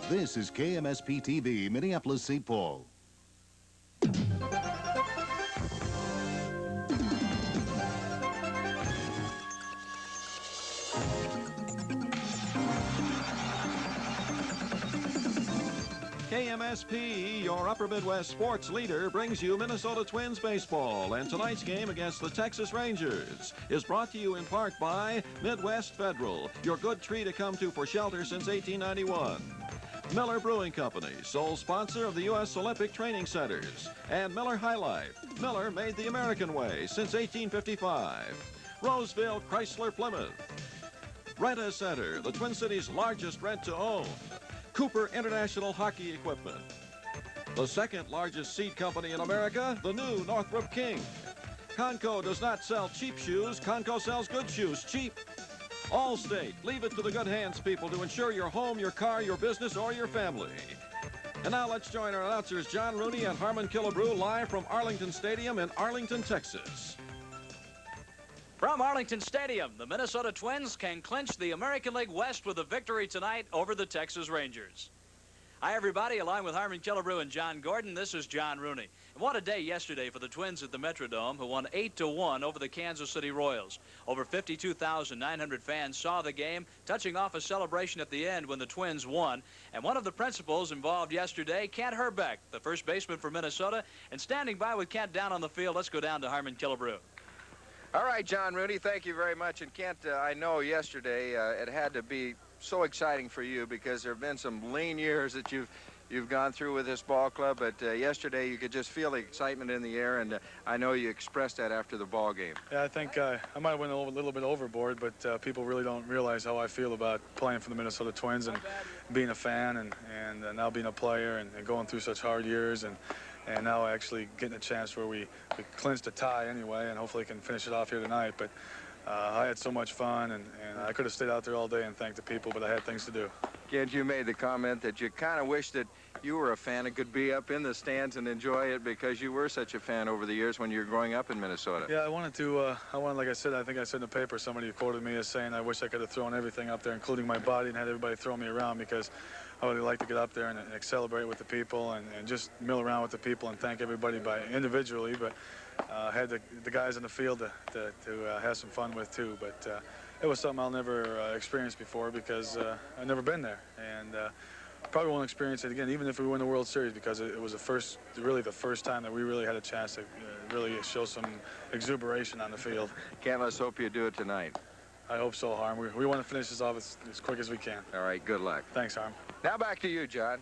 This is KMSP-TV, Minneapolis-St. Paul. KMSP, your Upper Midwest sports leader, brings you Minnesota Twins baseball, and tonight's game against the Texas Rangers is brought to you in part by Midwest Federal, your good tree to come to for shelter since 1891. Miller Brewing Company, sole sponsor of the U.S. Olympic Training Centers, and Miller High Life. Miller made the American way since 1855. Roseville Chrysler Plymouth. Renta Center, the Twin Cities' largest rent-to-own. Cooper International Hockey Equipment. The second largest seed company in America, the new Northrop King. Conco does not sell cheap shoes. Conco sells good shoes, cheap. Allstate, leave it to the good hands people to insure your home, your car, your business, or your family. And now let's join our announcers John Rooney and Harmon Killebrew live from Arlington Stadium in Arlington, Texas. From Arlington Stadium, the Minnesota Twins can clinch the American League West with a victory tonight over the Texas Rangers. Hi, everybody. Along with Harmon Killebrew and John Gordon, this is John Rooney. And what a day yesterday for the Twins at the Metrodome, who won 8-1 over the Kansas City Royals. Over 52,900 fans saw the game, touching off a celebration at the end when the Twins won. And one of the principals involved yesterday, Kent Hrbek, the first baseman for Minnesota. And standing by with Kent down on the field, let's go down to Harmon Killebrew. All right, John Rooney, thank you very much. And Kent, I know yesterday it had to be so exciting for you because there have been some lean years that you've gone through with this ball club. But yesterday you could just feel the excitement in the air, and I know you expressed that after the ball game. Yeah, I think I might have went a little bit overboard, but people really don't realize how I feel about playing for the Minnesota Twins and being a fan and now being a player and going through such hard years and now actually getting a chance where we clinched a tie anyway, and hopefully can finish it off here tonight. But I had so much fun, and I could have stayed out there all day and thanked the people, but I had things to do. Kent, you made the comment that you kind of wish that you were a fan and could be up in the stands and enjoy it because you were such a fan over the years when you were growing up in Minnesota. Yeah, I wanted, like I said, I think I said in the paper, somebody quoted me as saying, I wish I could have thrown everything up there, including my body, and had everybody throw me around, because I would like to get up there and celebrate with the people and just mill around with the people and thank everybody individually, but had the guys in the field to have some fun with too. But it was something I'll never experience before because I've never been there, and probably won't experience it again, even if we win the World Series, because it was really the first time that we really had a chance to really show some exuberation on the field. Kent, let's hope you do it tonight. I hope so, Harm. We want to finish this off as quick as we can. All right, good luck. Thanks, Harm. Now back to you, John.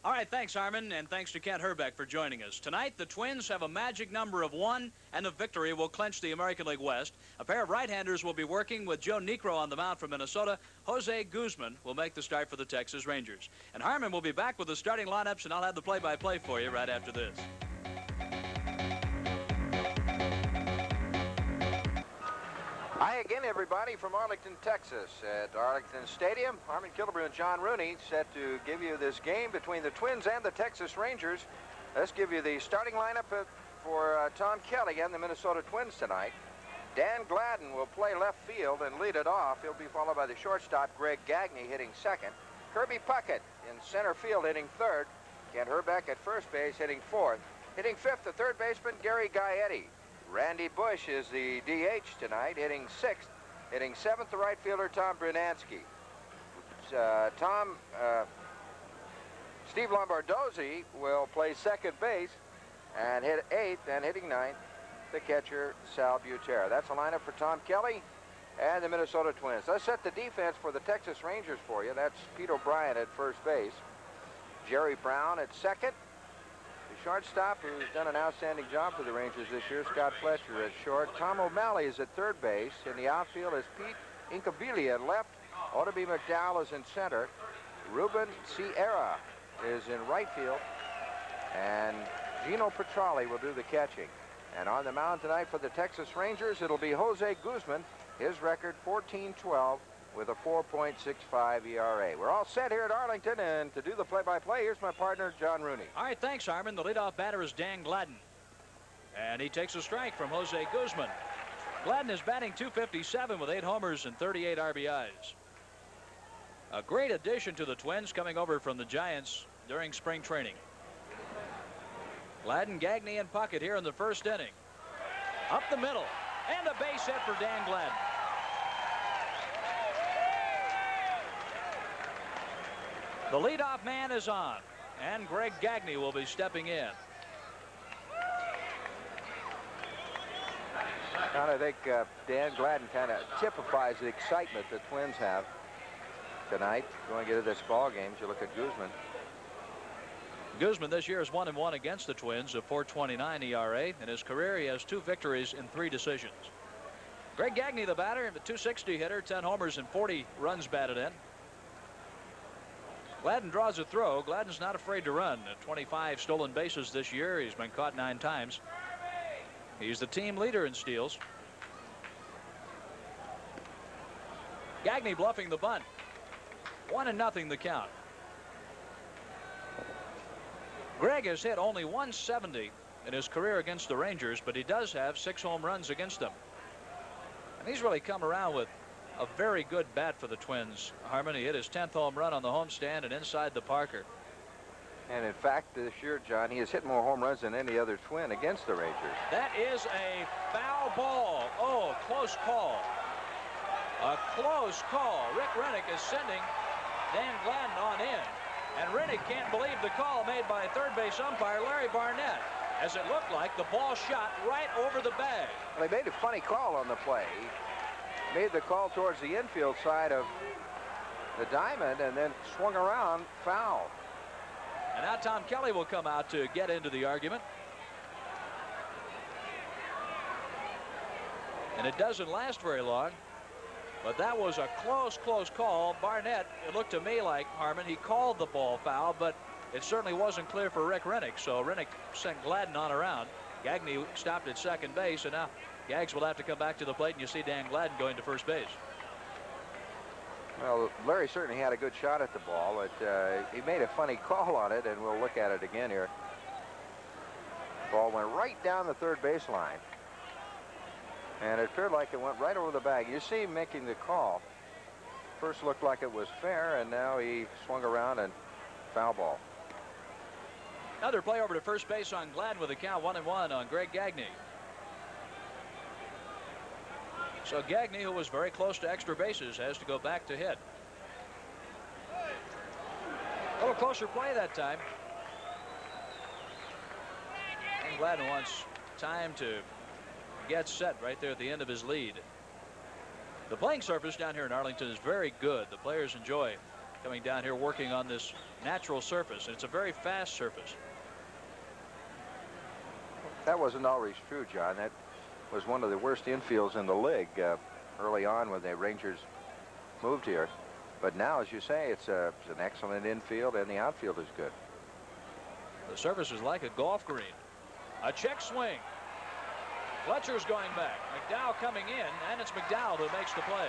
All right, thanks, Harmon, and thanks to Kent Hrbek for joining us. Tonight, the Twins have a magic number of 1, and the victory will clinch the American League West. A pair of right-handers will be working with Joe Niekro on the mound for Minnesota. Jose Guzman will make the start for the Texas Rangers. And Harmon will be back with the starting lineups, and I'll have the play-by-play for you right after this. Hi again, everybody, from Arlington, Texas. At Arlington Stadium, Harmon Killebrew and John Rooney set to give you this game between the Twins and the Texas Rangers. Let's give you the starting lineup for Tom Kelly and the Minnesota Twins tonight. Dan Gladden will play left field and lead it off. He'll be followed by the shortstop, Greg Gagne, hitting second. Kirby Puckett in center field, hitting third. Kent Hrbek at first base, hitting fourth. Hitting fifth, the third baseman, Gary Gaetti. Randy Bush is the DH tonight, hitting sixth. Hitting seventh, the right fielder, Tom Brunansky. Steve Lombardozzi will play second base and hit eighth, and hitting ninth, the catcher, Sal Butera. That's a lineup for Tom Kelly and the Minnesota Twins. Let's set the defense for the Texas Rangers for you. That's Pete O'Brien at first base. Jerry Brown at second. The shortstop, who's done an outstanding job for the Rangers this year, Scott Fletcher at short. Tom O'Malley is at third base. In the outfield is Pete Incaviglia at left. Otoby McDowell is in center. Ruben Sierra is in right field. And Gino Petralli will do the catching. And on the mound tonight for the Texas Rangers, it'll be Jose Guzman. His record 14-12 with a 4.65 ERA. We're all set here at Arlington, and to do the play-by-play, here's my partner, John Rooney. All right, thanks, Harmon. The leadoff batter is Dan Gladden. And he takes a strike from Jose Guzman. Gladden is batting .257 with 8 homers and 38 RBIs. A great addition to the Twins coming over from the Giants during spring training. Gladden, Gagne, and Puckett here in the first inning. Up the middle, and a base hit for Dan Gladden. The leadoff man is on, and Greg Gagne will be stepping in. I think Dan Gladden kind of typifies the excitement the Twins have tonight going into this ball game. You look at Guzman. Guzman this year is 1-1 against the Twins, a .429 ERA. In his career, he has 2 victories in 3 decisions. Greg Gagne, the batter, a .260 hitter, 10 homers and 40 runs batted in. Gladden draws a throw. Gladden's not afraid to run. 25 stolen bases this year. He's been caught 9 times. He's the team leader in steals. Gagne bluffing the bunt. 1-0 the count. Greg has hit only .170 in his career against the Rangers, but he does have 6 home runs against them. And he's really come around with a very good bat for the Twins. Harmon, he hit his 10th home run on the homestand and inside the Parker. And in fact, this year, John, he has hit more home runs than any other Twin against the Rangers. That is a foul ball. Oh, close call. A close call. Rick Rennick is sending Dan Gladden on in. And Rennick can't believe the call made by third base umpire Larry Barnett, as it looked like the ball shot right over the bag. Well, they made a funny call on the play. He made the call towards the infield side of the diamond and then swung around, foul. And now Tom Kelly will come out to get into the argument. And it doesn't last very long. But that was a close call. Barnett, it looked to me like, Harmon, he called the ball foul, but it certainly wasn't clear for Rick Rennick. So Rennick sent Gladden on around. Gagne stopped at second base, and now Gags will have to come back to the plate, and you see Dan Gladden going to first base. Well, Larry certainly had a good shot at the ball. He made a funny call on it, and we'll look at it again here. Ball went right down the third base line. And it appeared like it went right over the bag. You see him making the call. First looked like it was fair, and now he swung around and foul ball. Another play over to first base on Gladden with a count 1-1 on Greg Gagne. So Gagne, who was very close to extra bases, has to go back to hit. A little closer play that time. And Gladden wants time to get set right there at the end of his lead. The playing surface down here in Arlington is very good. The players enjoy coming down here working on this natural surface. It's a very fast surface. That wasn't always true, John. That was one of the worst infields in the league early on when the Rangers moved here. But now, as you say, it's an excellent infield, and the outfield is good. The surface is like a golf green. A check swing. Fletcher's going back. McDowell coming in, and it's McDowell who makes the play.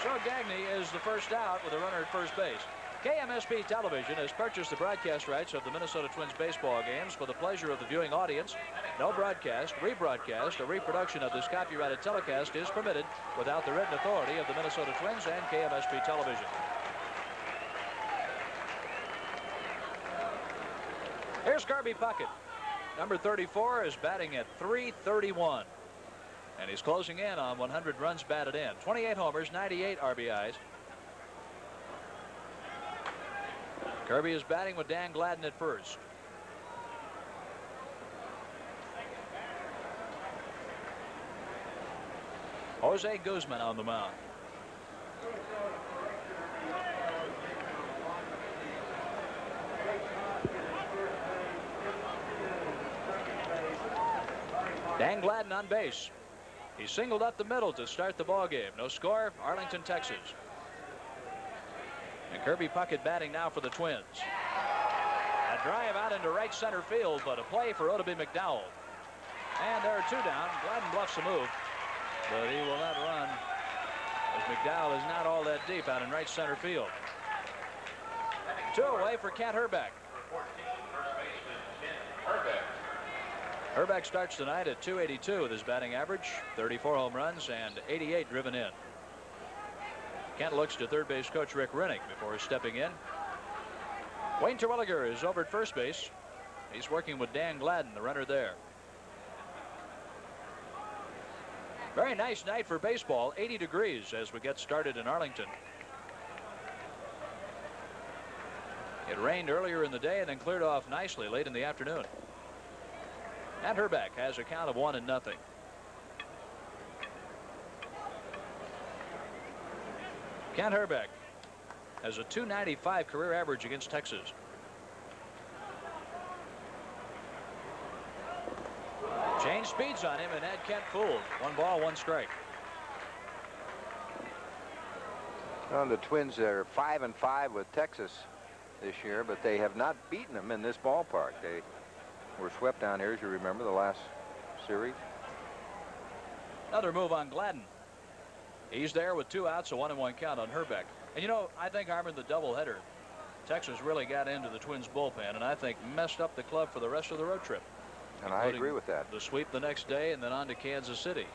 So Gagne is the first out with a runner at first base. KMSP Television has purchased the broadcast rights of the Minnesota Twins baseball games for the pleasure of the viewing audience. No broadcast, rebroadcast, or reproduction of this copyrighted telecast is permitted without the written authority of the Minnesota Twins and KMSP Television. Here's Kirby Puckett. Number 34 is batting at .331. And he's closing in on 100 runs batted in. 28 homers, 98 RBIs. Kirby is batting with Dan Gladden at first. Jose Guzman on the mound. Dan Gladden on base. He singled up the middle to start the ball game. No score, Arlington, Texas. And Kirby Puckett batting now for the Twins. A drive out into right center field, but a play for Oddibe McDowell. And there are 2 down. Gladden bluffs a move, but he will not run, as McDowell is not all that deep out in right center field. 2 away for Kent Hrbek. Hrbek starts tonight at .282 with his batting average, 34 home runs and 88 driven in. Kent looks to third base coach Rick Rennick before stepping in. Wayne Terwilliger is over at first base. He's working with Dan Gladden, the runner there. Very nice night for baseball. 80 degrees as we get started in Arlington. It rained earlier in the day and then cleared off nicely late in the afternoon. And Herbeck has a count of 1-0. Kent Herbeck has a .295 career average against Texas. Change speeds on him and had Kent fooled. 1 ball, 1 strike. Well, the Twins are 5-5 with Texas this year, but they have not beaten them in this ballpark. They were swept down here, as you remember, the last series. Another move on Gladden. He's there with 2 outs, a 1-1 count on Herbeck. And you know, I think Harmon, the doubleheader, Texas really got into the Twins bullpen and I think messed up the club for the rest of the road trip. And I agree with that. The sweep the next day and then on to Kansas City.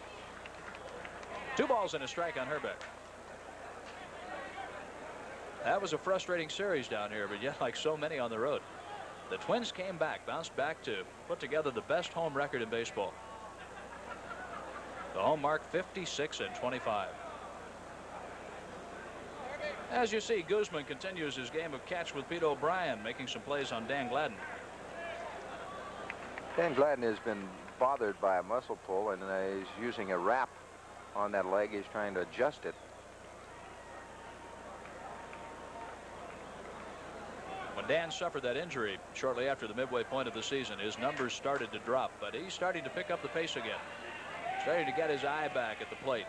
2 balls and a strike on Herbeck. That was a frustrating series down here, but yet like so many on the road, the Twins came back, bounced back to put together the best home record in baseball. The home mark 56-25. As you see, Guzman continues his game of catch with Pete O'Brien, making some plays on Dan Gladden. Dan Gladden has been bothered by a muscle pull and he's using a wrap on that leg. He's trying to adjust it. When Dan suffered that injury shortly after the midway point of the season, his numbers started to drop, but he's starting to pick up the pace again. Starting to get his eye back at the plate.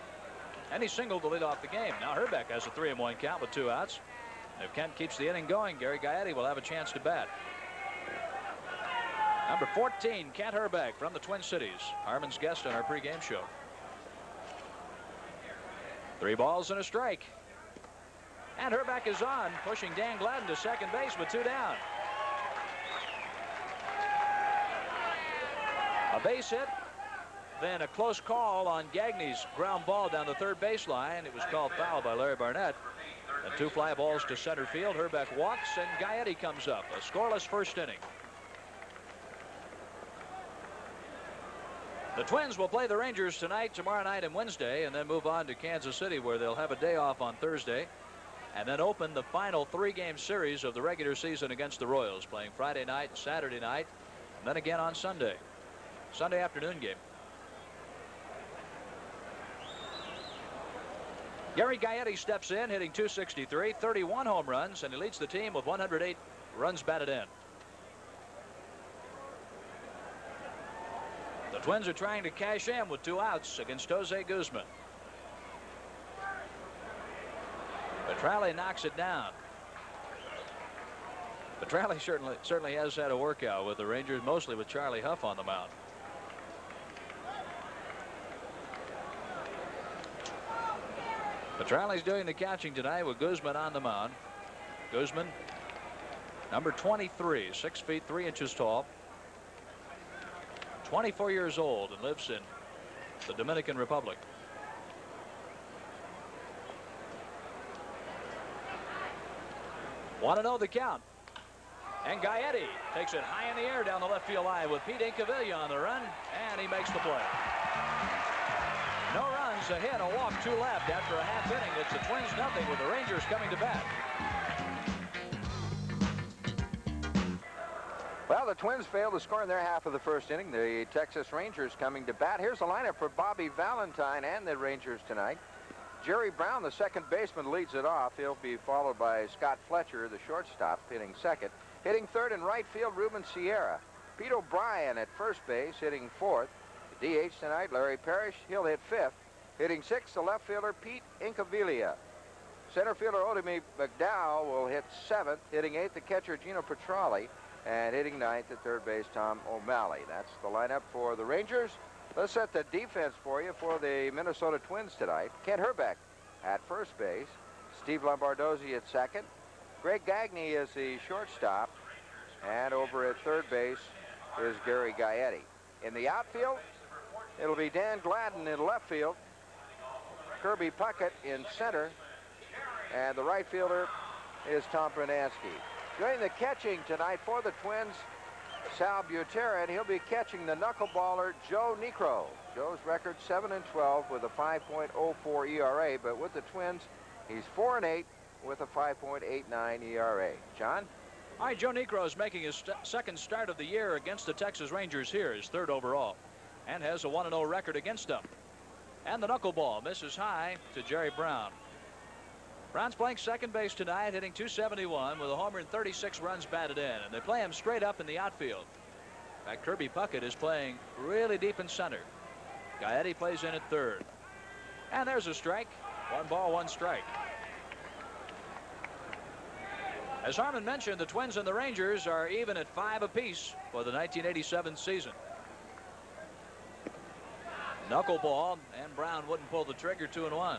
And he singled to lead off the game. Now Herbeck has a 3-1 count with 2 outs. If Kent keeps the inning going, Gary Gaetti will have a chance to bat. Number 14, Kent Herbeck from the Twin Cities. Harmon's guest on our pregame show. 3 balls and a strike. And Herbeck is on, pushing Dan Gladden to second base with 2 down. A base hit, then a close call on Gagney's ground ball down the third baseline. It was called foul by Larry Barnett. And 2 fly balls to center field. Herbeck walks and Gaetti comes up. A scoreless first inning. The Twins will play the Rangers tonight, tomorrow night, and Wednesday, and then move on to Kansas City, where they'll have a day off on Thursday, and then open the final 3-game series of the regular season against the Royals, playing Friday night, Saturday night, and then again on Sunday. Sunday afternoon game. Gary Gaetti steps in, hitting .263, 31 home runs, and he leads the team with 108 runs batted in. The Twins are trying to cash in with 2 outs against Jose Guzman. Petralli knocks it down. Petralli certainly has had a workout with the Rangers, mostly with Charlie Huff on the mound. Petralli's doing the catching tonight with Guzman on the mound. Guzman, number 23, 6 feet 3 inches tall. 24 years old and lives in the Dominican Republic. Want to know the count. And Gaetti takes it high in the air down the left field line with Pete Incaviglia on the run, and he makes the play. No runs, a hit, a walk, 2 left after a half inning. It's the Twins nothing with the Rangers coming to bat. Well, the Twins failed to score in their half of the first inning. The Texas Rangers coming to bat. Here's the lineup for Bobby Valentine and the Rangers tonight. Jerry Brown, the second baseman, leads it off. He'll be followed by Scott Fletcher, the shortstop, hitting second. Hitting third in right field, Ruben Sierra. Pete O'Brien at first base, hitting fourth. The DH tonight, Larry Parrish. He'll hit fifth. Hitting sixth, the left fielder, Pete Incaviglia. Center fielder Odemy McDowell will hit seventh. Hitting eighth, the catcher Gino Petralli. And hitting ninth at third base, Tom O'Malley. That's the lineup for the Rangers. Let's set the defense for you for the Minnesota Twins tonight. Kent Herbeck at first base. Steve Lombardozzi at second. Greg Gagne is the shortstop. And over at third base is Gary Gaetti. In the outfield, it'll be Dan Gladden in left field. Kirby Puckett in center. And the right fielder is Tom Pernansky. Doing the catching tonight for the Twins, Sal Butera, and he'll be catching the knuckleballer Joe Niekro. Joe's record 7-12 with a 5.04 ERA, but with the Twins, he's 4-8 with a 5.89 ERA. John? All right, Joe Niekro is making his second start of the year against the Texas Rangers here, his third overall, and has a 1-0 record against them. And the knuckleball misses high to Jerry Brown. Brown's playing second base tonight, hitting .271 with a homer and 36 runs batted in. And they play him straight up in the outfield. In fact, Kirby Puckett is playing really deep in center. Gaetti plays in at third. And there's a strike. 1 ball, 1 strike. As Harmon mentioned, the Twins and the Rangers are even at 5 apiece for the 1987 season. Knuckleball, and Brown wouldn't pull the trigger. 2-1.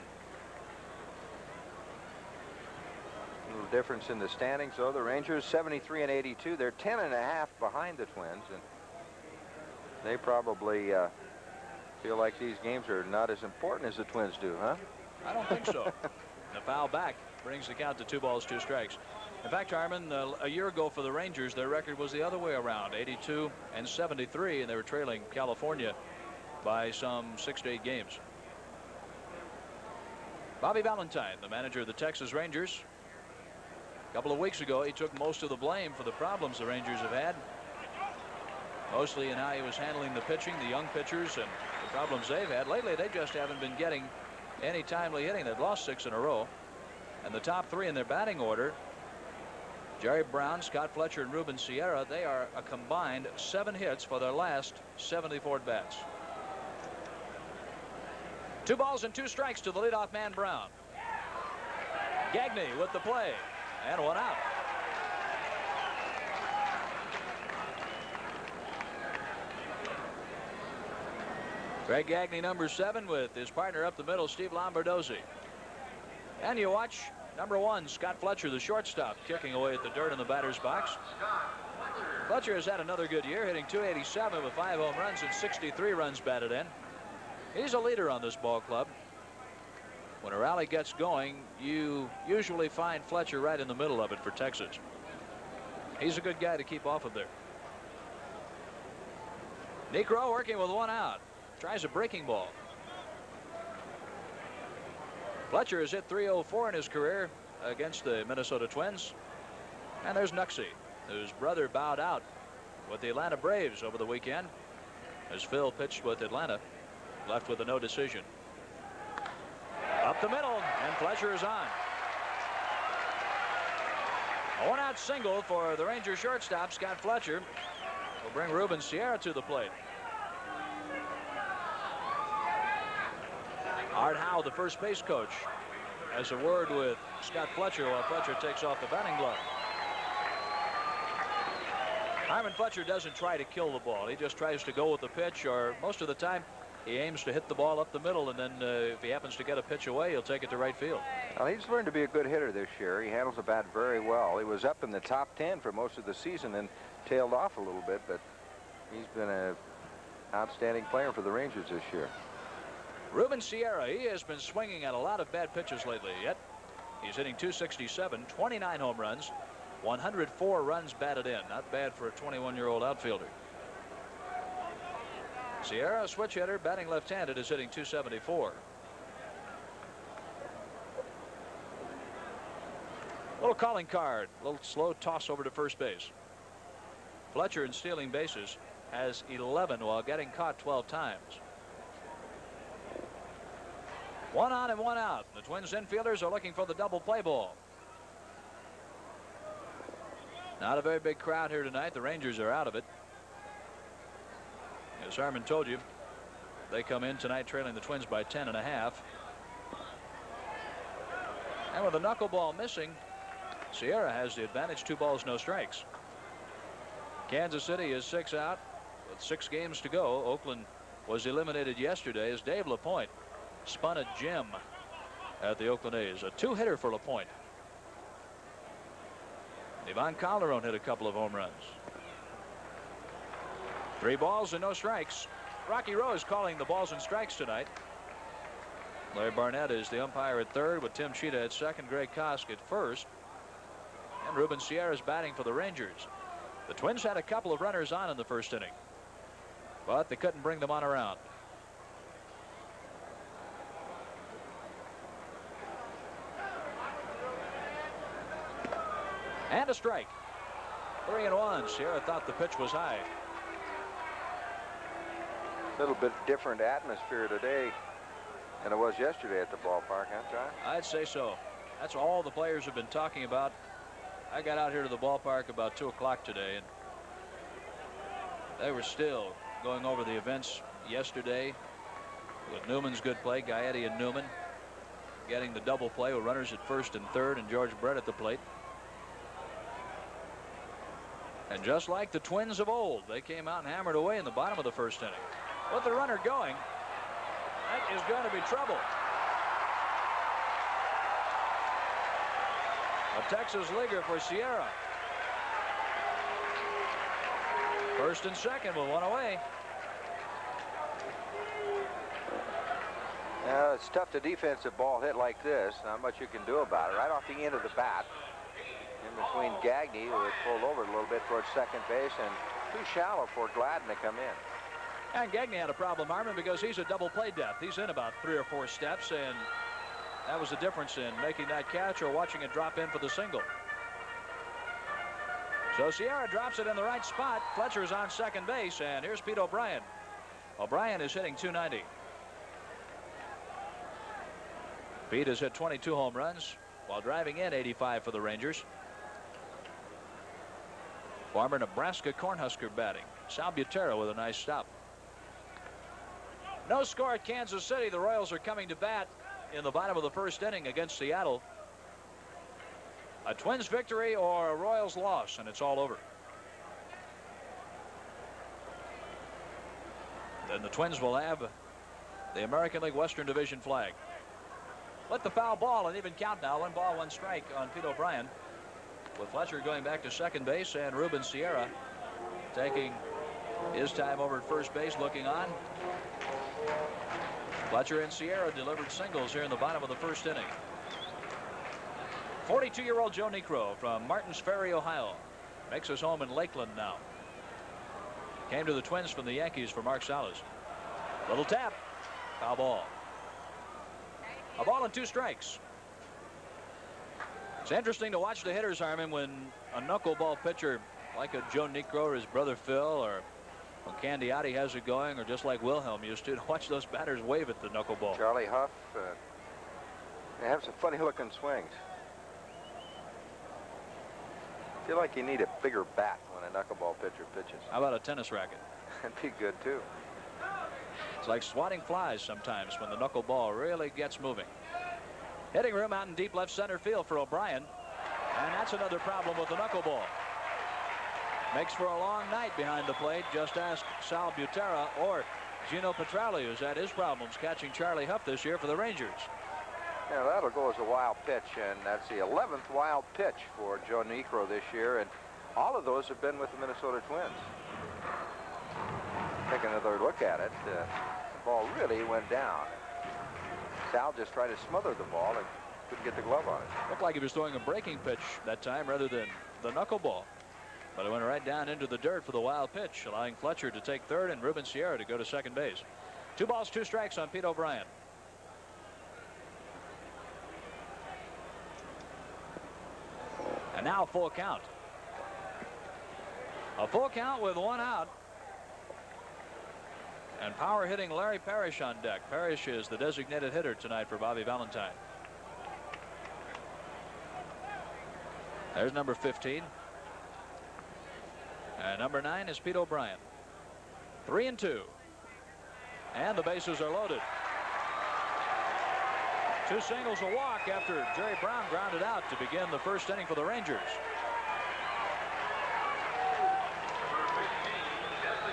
Little difference in the standings, though. The Rangers 73 and 82. They're 10.5 behind the Twins, and they probably feel like these games are not as important as the Twins do, huh? I don't think so. The foul back brings the count to 2 balls, 2 strikes. In fact, Harmon, a year ago for the Rangers, their record was the other way around, 82 and 73, and they were trailing California by some 6 to 8 games. Bobby Valentine, the manager of the Texas Rangers. A couple of weeks ago, he took most of the blame for the problems the Rangers have had, mostly in how he was handling the pitching, the young pitchers, and the problems they've had. Lately, they just haven't been getting any timely hitting. They've lost 6 in a row. And the top 3 in their batting order, Jerry Brown, Scott Fletcher, and Ruben Sierra, they are a combined 7 hits for their last 74 at-bats. 2 balls and 2 strikes to the leadoff man, Brown. Gagne with the play. And 1 out. Greg Gagne, number 7, with his partner up the middle, Steve Lombardozzi. And you watch number 1, Scott Fletcher, the shortstop, kicking away at the dirt in the batter's box. Fletcher has had another good year, hitting .287 with 5 home runs and 63 runs batted in. He's a leader on this ball club. When a rally gets going, you usually find Fletcher right in the middle of it for Texas. He's a good guy to keep off of there. Niekro working with 1 out. Tries a breaking ball. Fletcher has hit .304 in his career against the Minnesota Twins. And there's Nuxie, whose brother bowed out with the Atlanta Braves over the weekend, as Phil pitched with Atlanta, left with a no decision. Up the middle, and Fletcher is on. A 1-out single for the Ranger shortstop, Scott Fletcher, will bring Ruben Sierra to the plate. Art Howe, the first base coach, has a word with Scott Fletcher while Fletcher takes off the batting glove. Hyman Fletcher doesn't try to kill the ball. He just tries to go with the pitch, or most of the time he aims to hit the ball up the middle, and then if he happens to get a pitch away, he'll take it to right field. Well, he's learned to be a good hitter this year. He handles the bat very well. He was up in the top 10 for most of the season and tailed off a little bit, but he's been an outstanding player for the Rangers this year. Ruben Sierra, he has been swinging at a lot of bad pitches lately, yet he's hitting .267, 29 home runs, 104 runs batted in. Not bad for a 21-year-old outfielder. Sierra, a switch hitter, batting left-handed, is hitting .274. Little calling card, little slow toss over to first base. Fletcher, in stealing bases, has 11 while getting caught 12 times. 1 on and 1 out. The Twins infielders are looking for the double play ball. Not a very big crowd here tonight. The Rangers are out of it. As Harmon told you, they come in tonight trailing the Twins by 10.5. And with the knuckleball missing, Sierra has the advantage. 2 balls, no strikes. Kansas City is 6 out with 6 games to go. Oakland was eliminated yesterday as Dave LaPointe spun a gem at the Oakland A's. A 2-hitter for LaPointe. Ivan Calderon hit a couple of home runs. 3 balls and no strikes. Rocky Rose calling the balls and strikes tonight. Larry Barnett is the umpire at third, with Tim Cheetah at second, Greg Kosk at first. And Ruben Sierra is batting for the Rangers. The Twins had a couple of runners on in the first inning, but they couldn't bring them on around. And a strike. 3-1. Sierra thought the pitch was high. A little bit different atmosphere today than it was yesterday at the ballpark, huh, John? I'd say so. That's all the players have been talking about. I got out here to the ballpark about 2 o'clock today, and they were still going over the events yesterday with Newman's good play, Gaetti and Newman getting the double play with runners at first and third, and George Brett at the plate. And just like the Twins of old, they came out and hammered away in the bottom of the first inning. With the runner going, that is going to be trouble. A Texas leaguer for Sierra. First and second with one away. Yeah, it's tough to defensive ball hit like this. Not much you can do about it. Right off the end of the bat. In between Gagne, who had pulled over a little bit towards second base, and too shallow for Gladden to come in. And Gagne had a problem, Harmon, because he's a double play depth. He's in about 3 or 4 steps, and that was the difference in making that catch or watching it drop in for the single. So Sierra drops it in the right spot. Fletcher's on second base, and here's Pete O'Brien. O'Brien is hitting .290. Pete has hit 22 home runs while driving in 85 for the Rangers. Former Nebraska Cornhusker batting. Sal Butera with a nice stop. No score at Kansas City. The Royals are coming to bat in the bottom of the first inning against Seattle. A Twins victory or a Royals loss, and it's all over. Then the Twins will have the American League Western Division flag. With the foul ball, an even count now. 1 ball, 1 strike on Pete O'Brien, with Fletcher going back to second base and Ruben Sierra taking his time over at first base, looking on. Fletcher and Sierra delivered singles here in the bottom of the first inning. 42-year-old Joe Niekro from Martins Ferry, Ohio, makes his home in Lakeland now. Came to the Twins from the Yankees for Mark Salas. Little tap. Foul ball. A ball and 2 strikes. It's interesting to watch the hitters, Harmon, when a knuckleball pitcher like a Joe Niekro or his brother Phil, or when Candiotti has it going, or just like Wilhelm used to watch those batters wave at the knuckleball. Charlie Huff, they have some funny looking swings. I feel like you need a bigger bat when a knuckleball pitcher pitches. How about a tennis racket? That'd be good too. It's like swatting flies sometimes when the knuckleball really gets moving. Hitting room out in deep left center field for O'Brien, and that's another problem with the knuckleball. Makes for a long night behind the plate. Just ask Sal Butera or Gino Petralli, who's had his problems catching Charlie Huff this year for the Rangers. Yeah, that'll go as a wild pitch, and that's the 11th wild pitch for Joe Niekro this year, and all of those have been with the Minnesota Twins. Take another look at it. The ball really went down. Sal just tried to smother the ball and couldn't get the glove on it. Looked like he was throwing a breaking pitch that time rather than the knuckleball. But it went right down into the dirt for the wild pitch, allowing Fletcher to take third and Ruben Sierra to go to second base. 2 balls, 2 strikes on Pete O'Brien. And now full count. A full count with 1 out. And power hitting Larry Parrish on deck. Parrish is the designated hitter tonight for Bobby Valentine. There's number 15. And number 9 is Pete O'Brien. 3-2. And the bases are loaded. 2 singles, a walk after Jerry Brown grounded out to begin the first inning for the Rangers.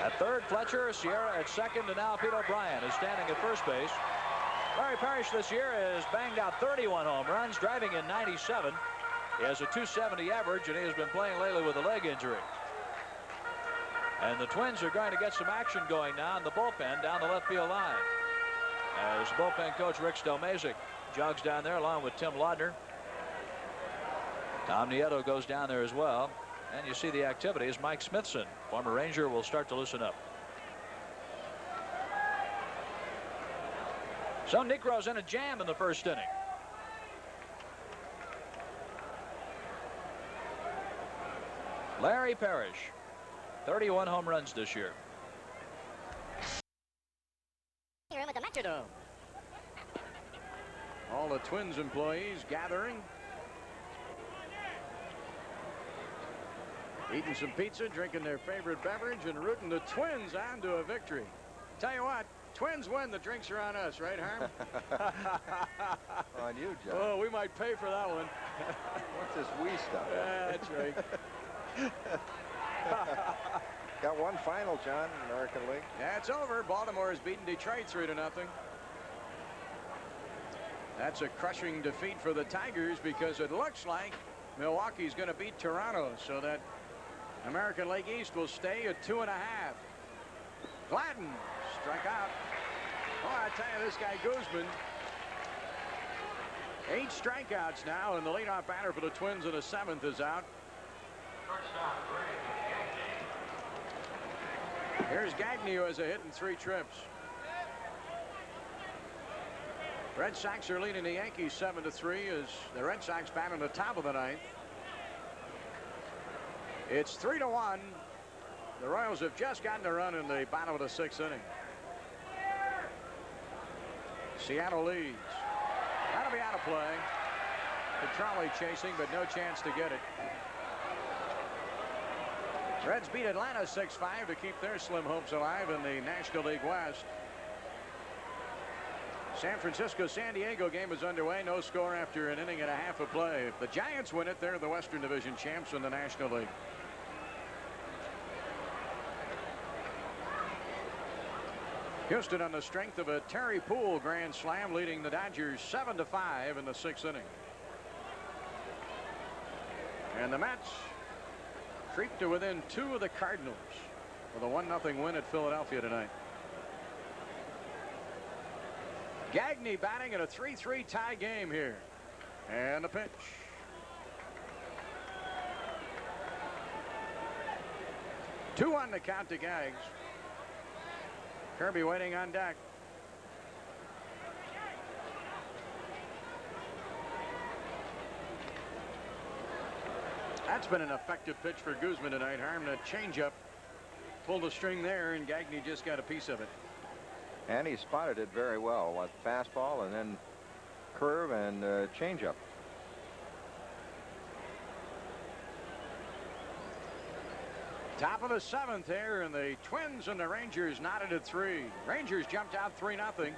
At third, Fletcher, Sierra at second, and now Pete O'Brien is standing at first base. Larry Parrish this year has banged out 31 home runs, driving in 97. He has a .270 average, and he has been playing lately with a leg injury. And the Twins are going to get some action going now in the bullpen down the left field line. as bullpen coach Rick Stelmazik jogs down there along with Tim Laudner. Tom Nieto goes down there as well. And you see the activity as Mike Smithson, former Ranger, will start to loosen up. So Negro's in a jam in the first inning. Larry Parrish, 31 home runs this year. Here at the Metrodome. All the Twins employees gathering. Eating some pizza, drinking their favorite beverage, and rooting the Twins on to a victory. Tell you what, Twins win, the drinks are on us, right, Harm? On you, John. Oh, we might pay for that one. What's this wee stuff? Yeah, that's right. Got one final, John, American League. Yeah, it's over. Baltimore has beaten Detroit 3-0. That's a crushing defeat for the Tigers because it looks like Milwaukee's going to beat Toronto, so that American League East will stay at 2.5. Gladden struck out. Oh, I tell you, this guy Guzman, 8 strikeouts now, and the leadoff batter for the Twins in the 7th is out. Here's Gagne, who has a hit in 3 trips. Red Sox are leading the Yankees 7-3 as the Red Sox bat on the top of the 9th. It's 3-1. The Royals have just gotten a run in the bottom of the 6th inning. Seattle leads. That'll be out of play. Petrelli chasing, but no chance to get it. Reds beat Atlanta 6-5 to keep their slim hopes alive in the National League West. San Francisco-San Diego game is underway. No score after an inning and a half of play. If the Giants win it, they're the Western Division champs in the National League. Houston on the strength of a Terry Poole grand slam leading the Dodgers 7-5 in the 6th inning. And the Mets creep to within 2 of the Cardinals with a 1-0 win at Philadelphia tonight. Gagne batting in a 3-3 tie game here. And the pitch. Two on the count to Gags. Kirby waiting on deck. That's been an effective pitch for Guzman tonight. Harm, the changeup pulled the string there, and Gagne just got a piece of it. And he spotted it very well with fastball and then curve and changeup. Top of the 7th here, and the Twins and the Rangers knotted at 3. Rangers jumped out 3-0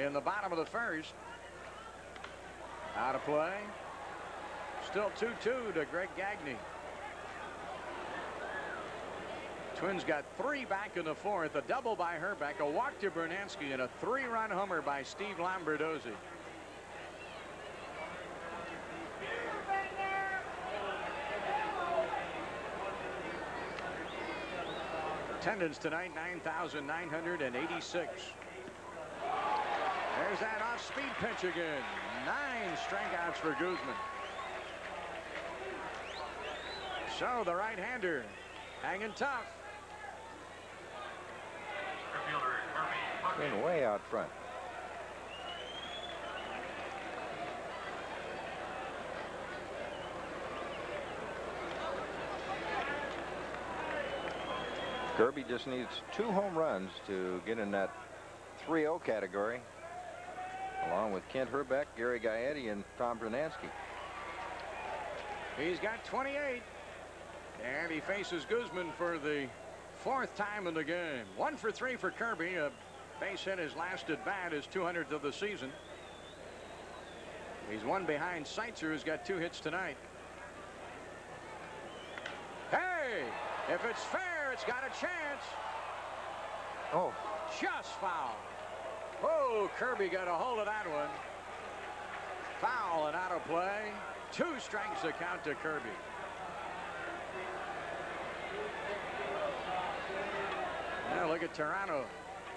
in the bottom of the 1st. Out of play. Still 2-2 to Greg Gagne. Twins got 3 back in the 4th. A double by Herbeck, a walk to Bernansky, and a 3-run homer by Steve Lombardozzi. Attendance tonight 9,986. There's that off-speed pitch again. 9 strikeouts for Guzman. So the right-hander hanging tough. Been way out front. Kirby just needs 2 home runs to get in that 3-0 category, along with Kent Herbeck, Gary Gaetti, and Tom Bernansky. He's got 28, and he faces Guzman for the 4th time in the game. 1 for 3 for Kirby. A base hit his last at bat, his 200th of the season. He's 1 behind Seitzer, who's got 2 hits tonight. Hey, if it's fair, it's got a chance. Oh, Just foul. Oh, Kirby got a hold of that one. Foul and out of play. 2 strikes to count to Kirby. Now look at Toronto.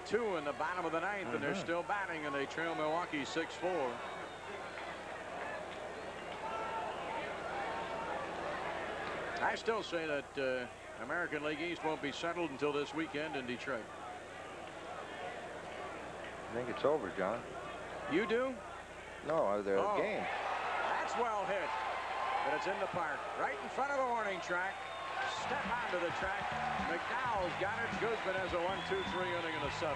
2 in the bottom of the 9th, and they're still batting, and they trail Milwaukee 6-4. I still say that American League East won't be settled until this weekend in Detroit. I think it's over, John. You do? No, the game. That's well hit. But it's in the park, right in front of the warning track. Step onto the track. McDowell's got it. Guzman has a 1-2-3 inning in the 7th.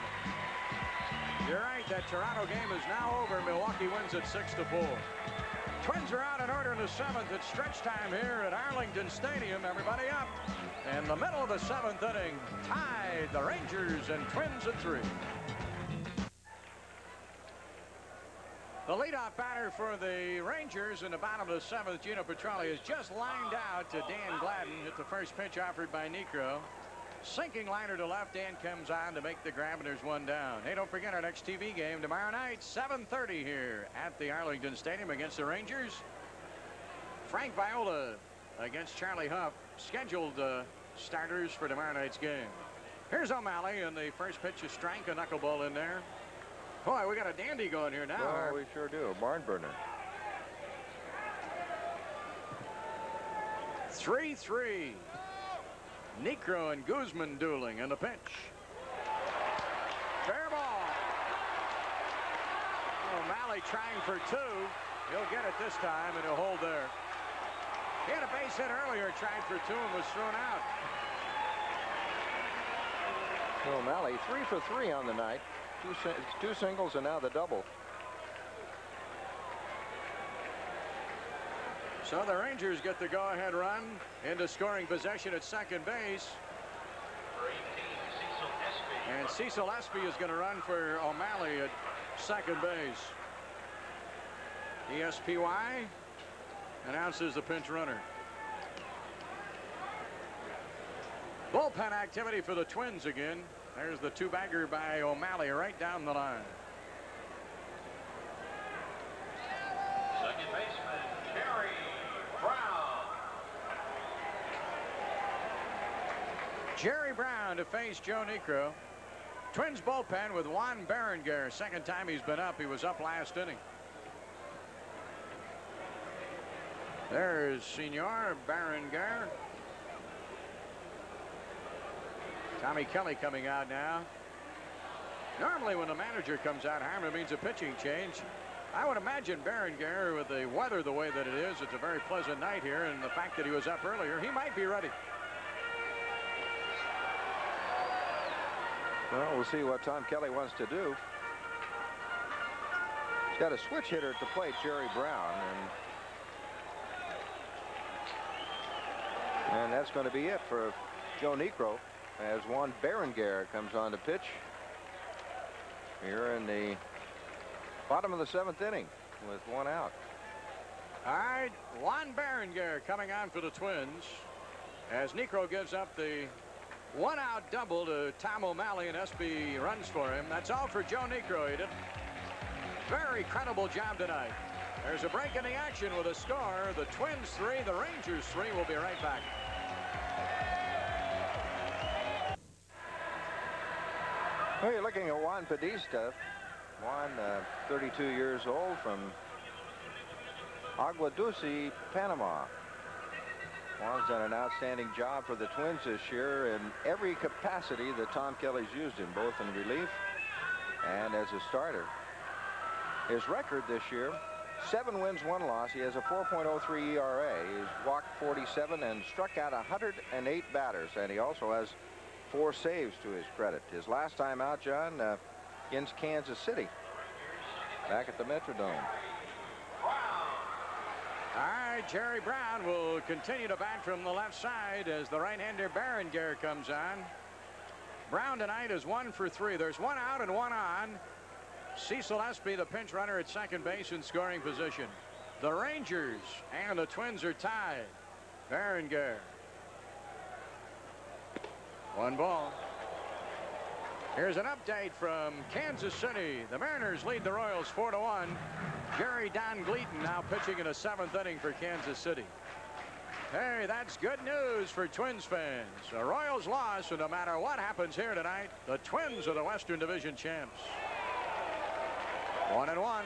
You're right, that Toronto game is now over. Milwaukee wins it 6-4. Twins are out in order in the 7th. It's stretch time here at Arlington Stadium. Everybody up. In the middle of the 7th inning, tied the Rangers and Twins at 3. The leadoff batter for the Rangers in the bottom of the 7th, Gino Petralli, is just lined out to Dan Gladden. Hit the first pitch offered by Niekro. Sinking liner to left. Dan comes on to make the grab, and there's one down. Hey, don't forget our next TV game tomorrow night, 7:30 here at the Arlington Stadium against the Rangers. Frank Viola against Charlie Huff, scheduled starters for tomorrow night's game. Here's O'Malley, and the first pitch is strike, a knuckleball in there. Boy, we got a dandy going here now. Well, we sure do. A barn burner. 3-3. Niekro and Guzman dueling in the pitch. Fair ball. O'Malley trying for 2. He'll get it this time, and he'll hold there. He had a base hit earlier, tried for 2 and was thrown out. O'Malley 3 for 3 on the night. Two singles and now the double. So the Rangers get the go-ahead run into scoring possession at second base. And Cecil Espy is going to run for O'Malley at second base. ESPY announces the pinch runner. Bullpen activity for the Twins again. There's the 2-bagger by O'Malley right down the line. Second baseman, Jerry Brown. Jerry Brown to face Joe Niekro. Twins bullpen with Juan Berenguer. Second time he's been up. He was up last inning. There's Senor Berenguer. Tommy Kelly coming out now. Normally when the manager comes out, Harmon, means a pitching change. I would imagine Berenguer, with the weather the way that it is, it's a very pleasant night here, and the fact that he was up earlier, he might be ready. Well, we'll see what Tom Kelly wants to do. He's got a switch hitter at the plate, Jerry Brown, and that's going to be it for Joe Niekro, as Juan Berenguer comes on to pitch here in the bottom of the 7th inning with 1 out. All right, Juan Berenguer coming on for the Twins as Niekro gives up the 1-out double to Tom O'Malley, and Espy runs for him. That's all for Joe Niekro. He did a very credible job tonight. There's a break in the action with a score. The Twins 3, the Rangers 3. We'll be right back. Well, you're looking at Juan Podesta. Juan, 32 years old, from Agua Dulce, Panama. Juan's done an outstanding job for the Twins this year in every capacity that Tom Kelly's used him, both in relief and as a starter. His record this year, 7 wins, 1 loss. He has a 4.03 ERA. He's walked 47 and struck out 108 batters, and he also has 4 saves to his credit. His last time out, John, against Kansas City, back at the Metrodome. All right, Jerry Brown will continue to bat from the left side as the right-hander Berenguer comes on. Brown tonight is 1 for 3. There's 1 out and 1 on. Cecil Espy, the pinch runner at second base in scoring position. The Rangers and the Twins are tied. Berenguer. 1 ball. Here's an update from Kansas City. The Mariners lead the Royals 4-1. Jerry Don Gleaton now pitching in the 7th inning for Kansas City. Hey, that's good news for Twins fans. The Royals lost, and no matter what happens here tonight, the Twins are the Western Division champs. 1-1.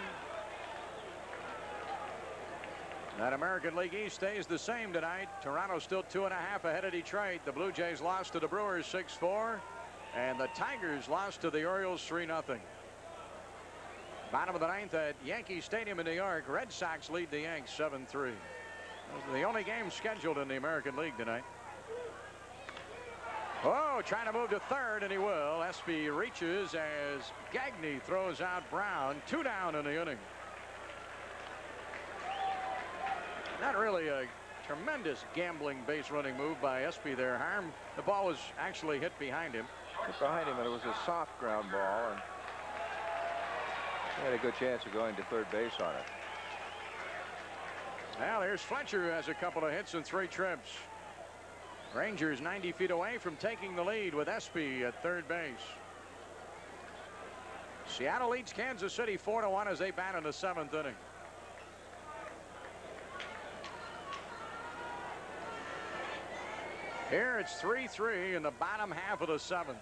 That American League East stays the same tonight. Toronto still 2.5 ahead of Detroit. The Blue Jays lost to the Brewers 6-4. And the Tigers lost to the Orioles 3-0. Bottom of the ninth at Yankee Stadium in New York. Red Sox lead the Yanks 7-3. Those are the only games scheduled in the American League tonight. Oh, trying to move to third, and he will. Espy reaches as Gagne throws out Brown. 2 down in the inning. Not really a tremendous gambling base running move by Espy there, Harm. The ball was actually hit behind him. Hit behind him, and it was a soft ground ball, and he had a good chance of going to third base on it. Well, here's Fletcher, who has a couple of hits and 3 trips. Rangers 90 feet away from taking the lead with Espy at third base. Seattle leads Kansas City 4-1 as they bat in the 7th inning. Here it's 3-3 in the bottom half of the 7th.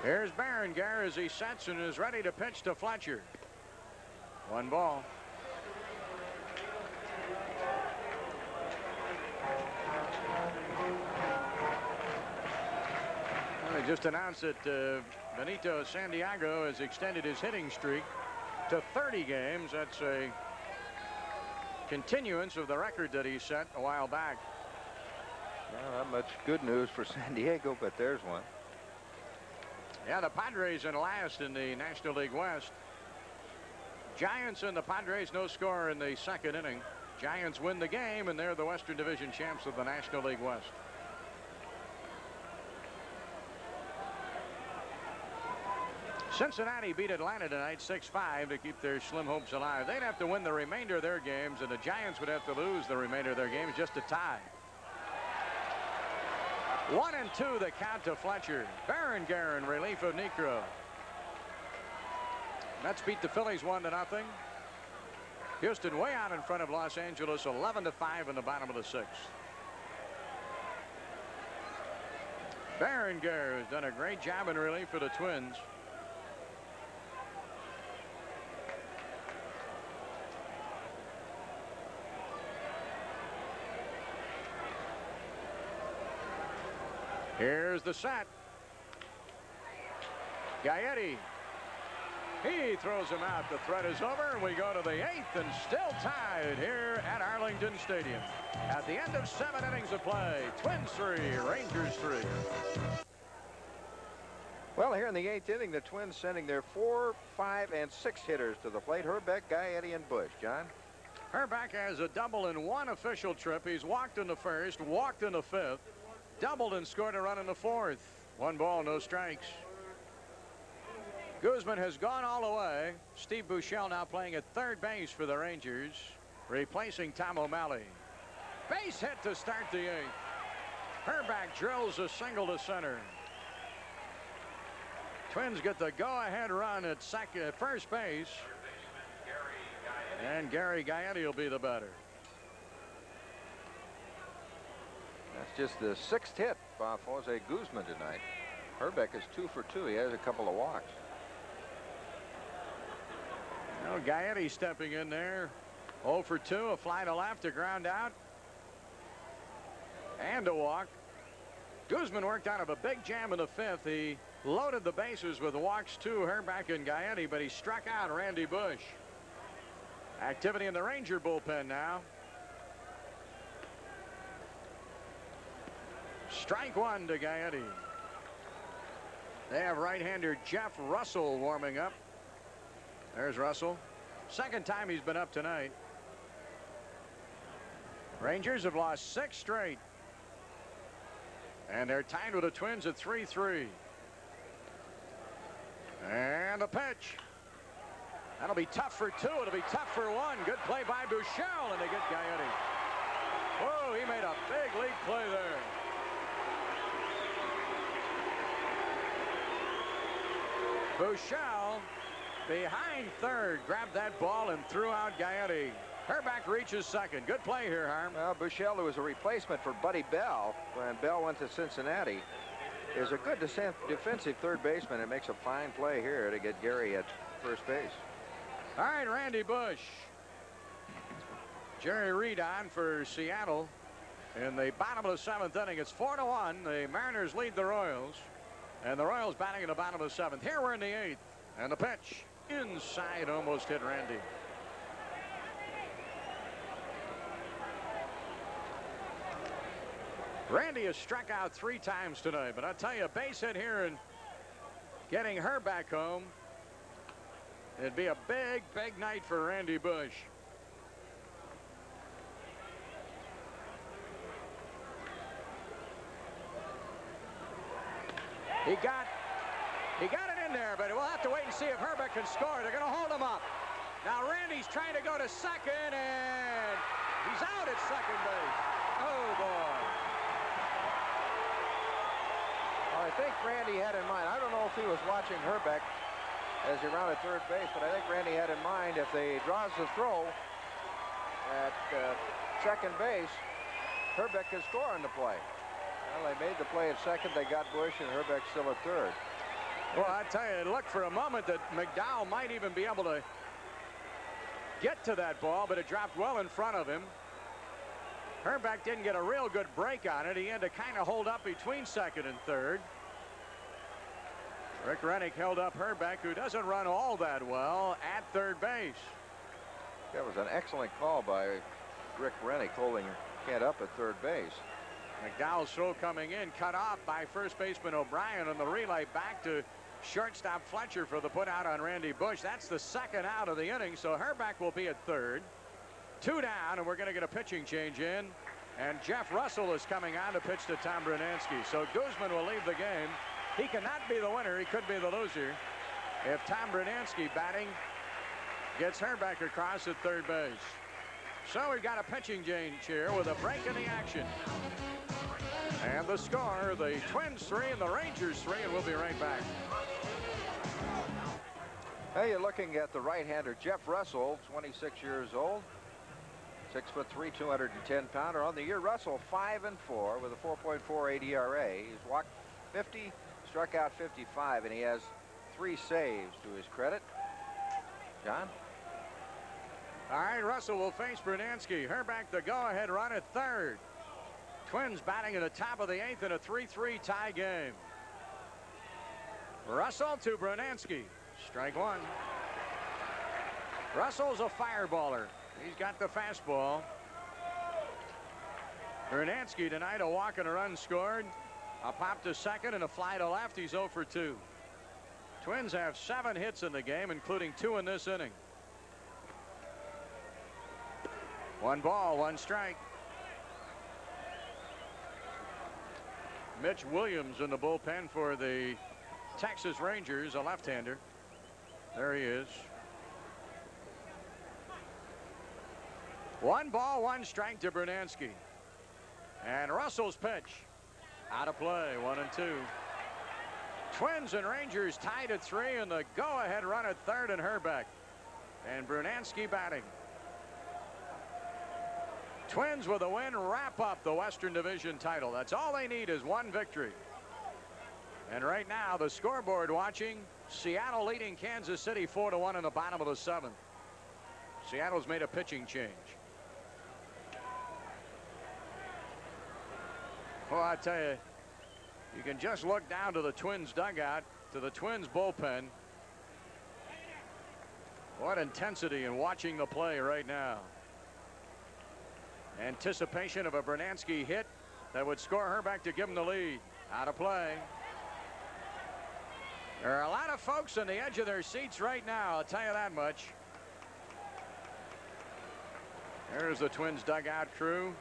Here's Berenguer as he sets and is ready to pitch to Fletcher. 1 ball. Well, they just announced that Benito Santiago has extended his hitting streak to 30 games. That's a continuance of the record that he set a while back. Well, not much good news for San Diego, but there's one. Yeah, the Padres in last in the National League West. Giants and the Padres no score in the 2nd inning. Giants win the game, and they're the Western Division champs of the National League West. Cincinnati beat Atlanta tonight 6-5 to keep their slim hopes alive. They'd have to win the remainder of their games, and the Giants would have to lose the remainder of their games just to tie. 1-2 the count to Fletcher. Berenguer in relief of Niekro. Mets beat the Phillies 1-0. Houston way out in front of Los Angeles 11-5 in the bottom of the 6th. Berenguer has done a great job in relief for the Twins. Here's the set. Gaetti. He throws him out. The threat is over, and we go to the 8th and still tied here at Arlington Stadium. At the end of 7 innings of play, Twins 3, Rangers 3. Well, here in the 8th inning, the Twins sending their 4, 5, and 6 hitters to the plate. Herbeck, Gaetti, and Bush. John? Herbeck has a double in 1 official trip. He's walked in the 1st, walked in the 5th, doubled and scored a run in the 4th. 1 ball, no strikes. Guzman has gone all the way. Steve Buechele now playing at third base for the Rangers, replacing Tom O'Malley. Base hit to start the 8th. Herbeck drills a single to center. Twins get the go-ahead run at first base, and Gary Gaetti will be the batter. That's just the 6th hit by Jose Guzman tonight. Herbeck is 2 for 2. He has a couple of walks. Now Gaetti stepping in there. 0 for 2, a fly to left, a ground out, and a walk. Guzman worked out of a big jam in the 5th. He loaded the bases with walks to Herbeck and Gaetti, but he struck out Randy Bush. Activity in the Ranger bullpen now. Strike 1 to Gaetti. They have right-hander Jeff Russell warming up. There's Russell. 2nd time he's been up tonight. Rangers have lost 6 straight. And they're tied with the Twins at 3-3. And a pitch. That'll be tough for 2. It'll be tough for 1. Good play by Buechele, and they get Gaetti. Whoa, he made a big league play there. Buechele behind third, grabbed that ball and threw out Gaetti. Herbeck reaches second. Good play here, Harm. Well, Buechele, who was a replacement for Buddy Bell when Bell went to Cincinnati, is a good defensive third baseman and makes a fine play here to get Gary at first base. All right, Randy Bush. Jerry Reed on for Seattle. In the bottom of the 7th inning, it's 4-1. The Mariners lead the Royals. And the Royals batting in the bottom of the 7th. Here we're in the 8th. And the pitch inside almost hit Randy. Randy has struck out 3 times tonight, but I'll tell you, a base hit here and getting her back home, it'd be a big, big night for Randy Bush. He got it in there, but we'll have to wait and see if Herbeck can score. They're going to hold him up. Now Randy's trying to go to second, and he's out at second base. Oh, boy. I think Randy had in mind, I don't know if he was watching Herbeck as he rounded third base, but I think Randy had in mind if they draws the throw at second base, Herbeck can score on the play. Well, they made the play at second. They got Bush, and Herbeck's still at third. Well, I tell you, it looked for a moment that McDowell might even be able to get to that ball, but it dropped well in front of him. Herbeck didn't get a real good break on it. He had to kind of hold up between second and third. Rick Rennick held up Herbeck, who doesn't run all that well, at third base. That was an excellent call by Rick Rennick, holding Kent up at third base. McDowell's throw coming in, cut off by first baseman O'Brien, on the relay back to shortstop Fletcher for the put out on Randy Bush. That's the second out of the inning, so Herbeck will be at third. 2 down, and we're going to get a pitching change in. And Jeff Russell is coming on to pitch to Tom Brunansky. So Guzman will leave the game. He cannot be the winner. He could be the loser if Tom Brunansky batting gets Herbeck across at third base. So we've got a pitching change here with a break in the action. And the score, the Twins 3 and the Rangers 3, and we'll be right back. Hey, you're looking at the right-hander Jeff Russell, 26 years old, 6'3", 210-pounder. On the year, Russell 5-4 with a 4.48 ERA. He's walked 50, struck out 55, and he has 3 saves to his credit. John? All right, Russell will face Brunansky. Herbeck the go-ahead run at third. Twins batting at the top of the 8th in a 3-3 tie game. Russell to Brunansky. Strike 1. Russell's a fireballer. He's got the fastball. Brunansky tonight, a walk and a run scored. A pop to second and a fly to left. He's 0 for 2. Twins have 7 hits in the game, including 2 in this inning. 1 ball, 1 strike. Mitch Williams in the bullpen for the Texas Rangers, a left-hander. There he is. 1 ball, 1 strike to Brunansky. And Russell's pitch out of play, 1-2. Twins and Rangers tied at 3, and the go-ahead run at third and Herbeck. And Brunansky batting. Twins with a win wrap up the Western Division title. That's all they need is 1 victory. And right now the scoreboard watching, Seattle leading Kansas City 4-1 in the bottom of the 7th. Seattle's made a pitching change. Well, I tell you, you can just look down to the Twins dugout, to the Twins bullpen. What intensity in watching the play right now. Anticipation of a Brunansky hit that would score Herbeck to give him the lead. Out of play. There are a lot of folks on the edge of their seats right now, I'll tell you that much. There's the Twins dugout crew.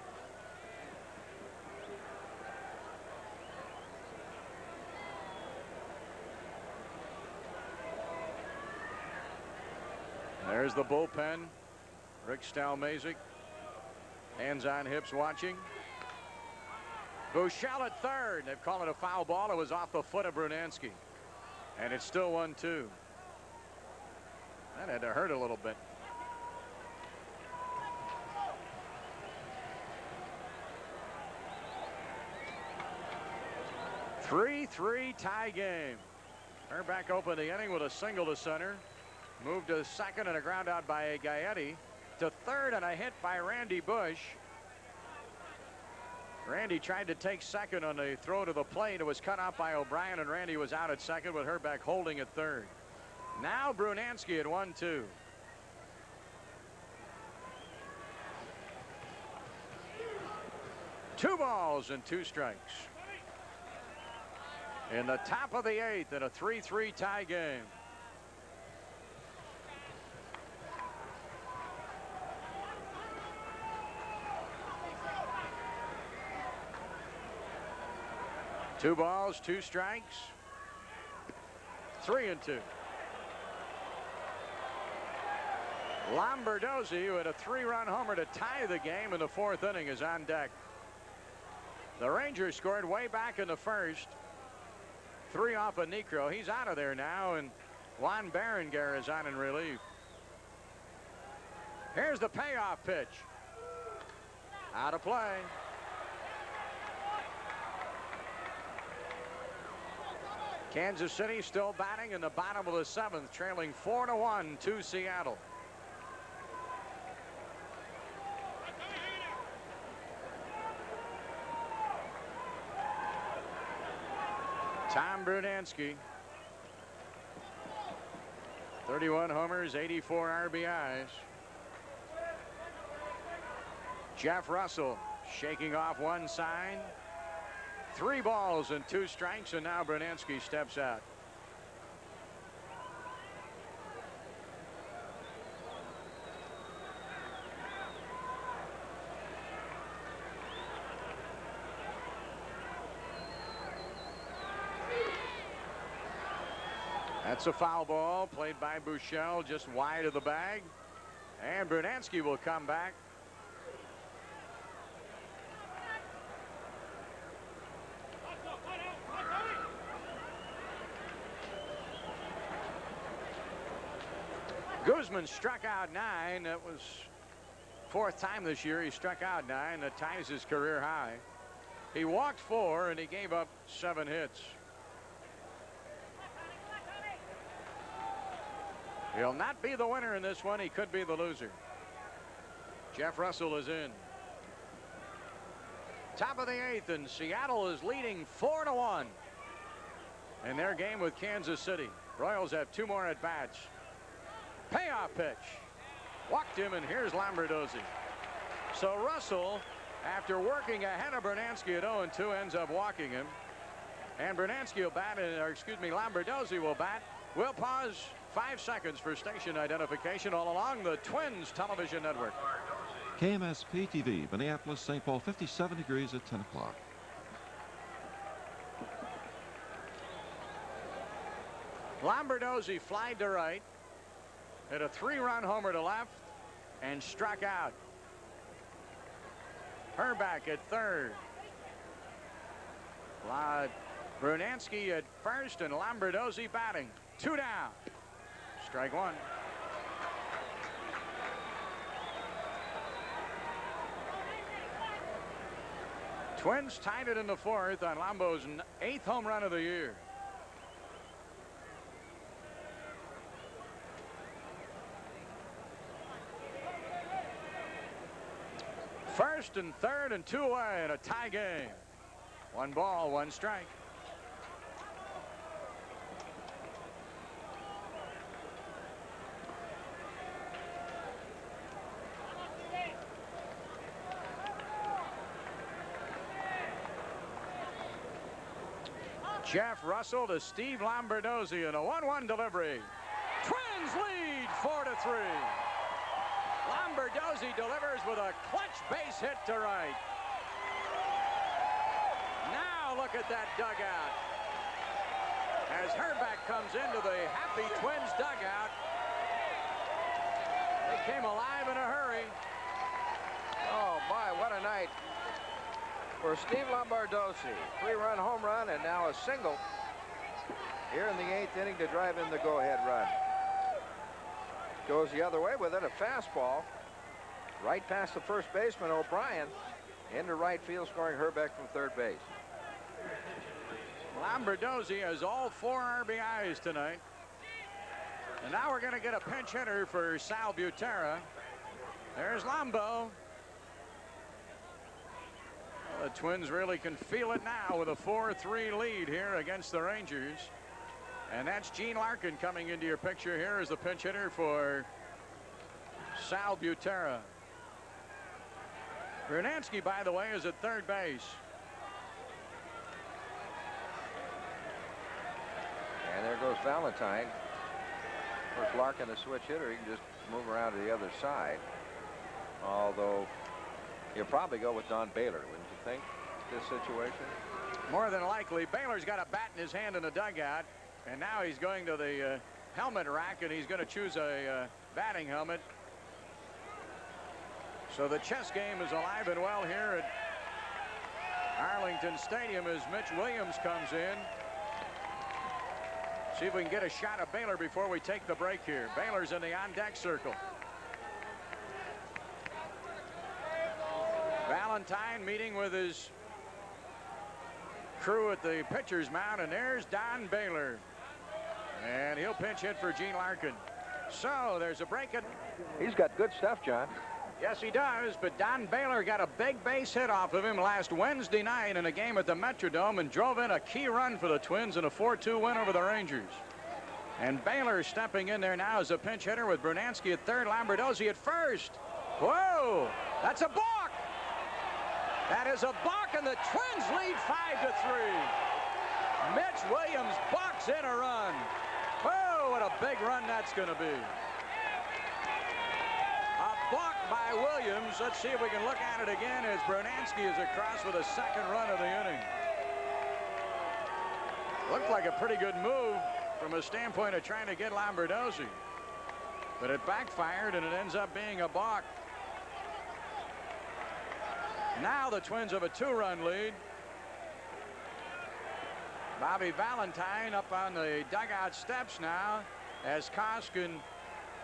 There's the bullpen. Rick Stalmazik. Hands on hips watching. Buechele at third. They've called it a foul ball. It was off the foot of Brunansky. And it's still 1-2. That had to hurt a little bit. 3-3 tie game. Herbeck opened the inning with a single to center. Moved to second and a ground out by Gaetti. To third and a hit by Randy Bush. Randy tried to take second on the throw to the plate. It was cut out by O'Brien, and Randy was out at second with Herbeck holding at third. Now Brunansky at 1-2. Two balls and 2 strikes. In the top of the 8th in a 3-3 tie game. Two balls, 2 strikes. 3-2. Lombardozzi, who had a 3-run homer to tie the game in the 4th inning, is on deck. The Rangers scored way back in the 1st. 3 off of Necro. He's out of there now, and Juan Berenguer is on in relief. Here's the payoff pitch. Out of play. Kansas City still batting in the bottom of the 7th, trailing 4-1 to Seattle. Tom Brunansky, 31 homers, 84 RBIs. Jeff Russell shaking off one sign. 3 balls and 2 strikes, and now Brunansky steps out. That's a foul ball played by Buechele just wide of the bag. And Brunansky will come back. Guzman struck out 9. That was 4th time this year he struck out 9. That ties his career high. He walked 4 and he gave up 7 hits. He'll not be the winner in this one. He could be the loser. Jeff Russell is in. Top of the 8th, and Seattle is leading 4-1 in their game with Kansas City. Royals have 2 more at bats. Payoff pitch. Walked him, and here's Lombardozzi. So Russell, after working ahead of Brunansky at 0-2, ends up walking him. And Brunansky will bat, or excuse me, Lombardozzi will bat. We'll pause 5 seconds for station identification all along the Twins television network. KMSP-TV, Minneapolis, St. Paul, 57 degrees at 10 o'clock. Lombardozzi flied to right, hit a 3-run homer to left, and struck out. Herbeck at third. Brunansky at first, and Lombardozzi batting. 2 down. Strike 1. Twins tied it in the 4th on Lombo's 8th home run of the year. First and third and 2 away in a tie game. 1 ball, 1 strike. Jeff Russell to Steve Lombardozzi in a 1-1 delivery. Twins lead 4-3. Lombardozzi delivers with a clutch base hit to right. Now look at that dugout. As Herbeck comes into the happy Twins dugout. They came alive in a hurry. Oh, my, what a night for Steve Lombardozzi. 3-run home run and now a single here in the 8th inning to drive in the go-ahead run. goes the other way with it. A fastball right past the first baseman, O'Brien, into right field, scoring Herbeck from third base. Lombardozzi has all 4 RBIs tonight. And now we're going to get a pinch hitter for Sal Butera. There's Lombo. Well, the Twins really can feel it now with a 4-3 lead here against the Rangers. And that's Gene Larkin coming into your picture here as the pinch hitter for Sal Butera. Brunansky, by the way, is at third base. And there goes Valentine. Of course, Larkin, a switch hitter, he can just move around to the other side. Although you'll probably go with Don Baylor, wouldn't you think, this situation? More than likely. Baylor's got a bat in his hand in the dugout, and now he's going to the helmet rack, and he's going to choose a batting helmet. So the chess game is alive and well here at Arlington Stadium as Mitch Williams comes in. See if we can get a shot of Baylor before we take the break here. Baylor's in the on-deck circle. Valentine meeting with his crew at the pitcher's mound, and there's Don Baylor. And he'll pinch hit for Gene Larkin. So there's a break. He's got good stuff, John. Yes, he does, but Don Baylor got a big base hit off of him last Wednesday night in a game at the Metrodome and drove in a key run for the Twins in a 4-2 win over the Rangers. And Baylor stepping in there now as a pinch hitter with Brunansky at third, Lombardozzi at first. Whoa, that's a balk. That is a balk, and the Twins lead 5-3. Mitch Williams balks in a run. Whoa, what a big run that's going to be. Balk by Williams. Let's see if we can look at it again as Brunansky is across with a second run of the inning. Looked like a pretty good move from a standpoint of trying to get Lombardozzi, but it backfired and it ends up being a balk. Now the Twins have a 2-run lead. Bobby Valentine up on the dugout steps now as Kosk and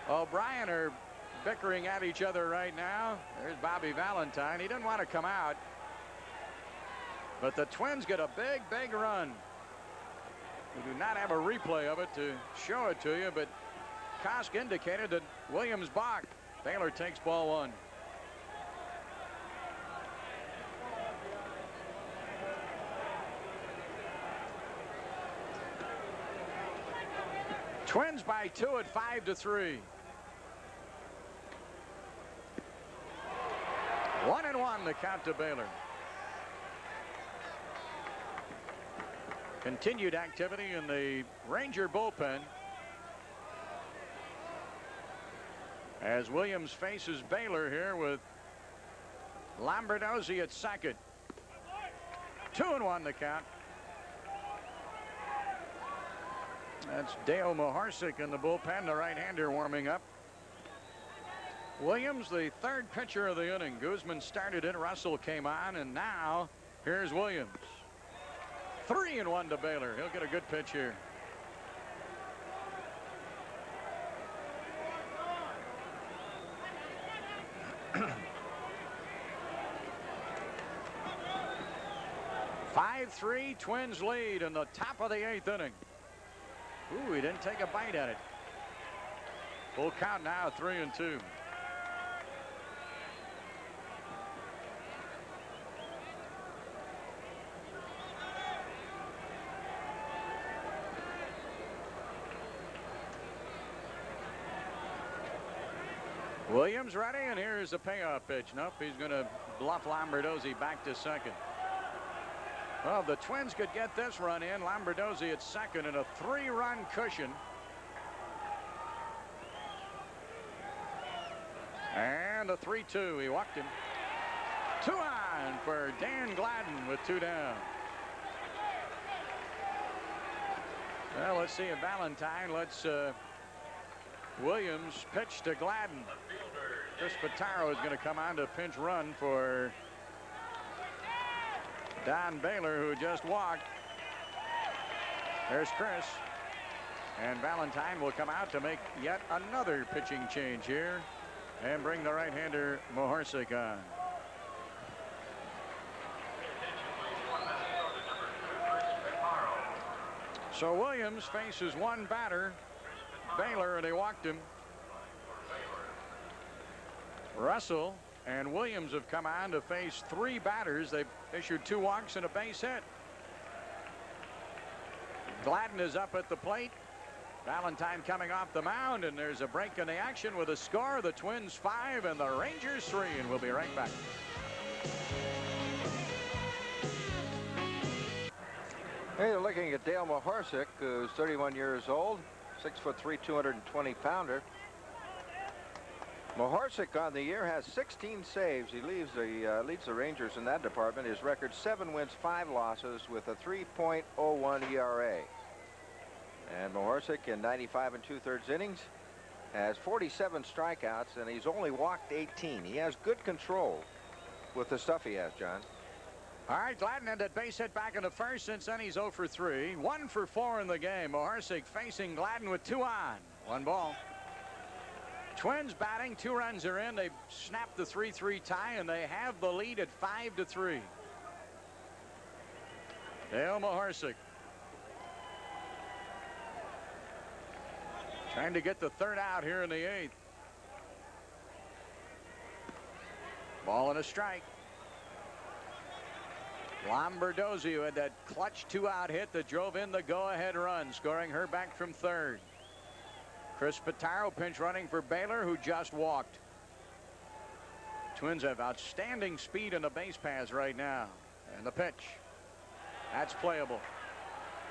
O'Brien are bickering at each other right now. There's Bobby Valentine. He didn't want to come out, but the Twins get a big run. We do not have a replay of it to show it to you, but Kosk indicated that Williams balked. Baylor takes ball 1. Twins by 2 at 5-3. 1-1 the count to Baylor. Continued activity in the Ranger bullpen as Williams faces Baylor here with Lombardozzi at second. 2-1 the count. That's Dale Maharsik in the bullpen, the right-hander warming up. Williams, the third pitcher of the inning. Guzman started it, Russell came on, and now here's Williams. 3-1 to Baylor. He'll get a good pitch here. (5-3) Twins lead in the top of the 8th inning. Ooh, he didn't take a bite at it. Full count now, 3-2. Williams ready, and here's the payoff pitch. Nope, he's going to bluff Lombardozzi back to second. Well, the Twins could get this run in. Lombardozzi at second in a 3-run cushion. And a 3-2. He walked him. 2 on for Dan Gladden with 2 down. Well, let's see if Valentine lets Williams pitch to Gladden. Chris Spataro is going to come on to pinch run for Don Baylor, who just walked. There's Chris. And Valentine will come out to make yet another pitching change here and bring the right-hander Mahorsik on. So Williams faces one batter, Baylor, and he walked him. Russell and Williams have come on to face three batters. They've issued 2 walks and a base hit. Gladden is up at the plate. Valentine coming off the mound, and there's a break in the action with a score. The Twins 5 and the Rangers 3, and we'll be right back. Hey, you're looking at Dale Mahorsik, who's 31 years old, 6'3", 220-pounder. Mahorsik on the year has 16 saves. He leads the Rangers in that department. His record 7 wins, 5 losses with a 3.01 ERA. And Mahorsik in 95 2/3 innings has 47 strikeouts, and he's only walked 18. He has good control with the stuff he has, John. All right, Gladden had that base hit back in the first. Since then, he's 0 for 3. 1 for 4 in the game. Mahorsik facing Gladden with 2 on. 1 ball. Twins batting. 2 runs are in. They snapped the 3-3 tie, and they have the lead at 5-3. Dale Mahorsik trying to get the 3rd out here in the 8th. Ball and a strike. Lombardozzi, who had that clutch 2-out hit that drove in the go-ahead run, scoring her back from 3rd. Chris Pitaro pinch running for Baylor, who just walked. Twins have outstanding speed in the base paths right now. And the pitch. That's playable.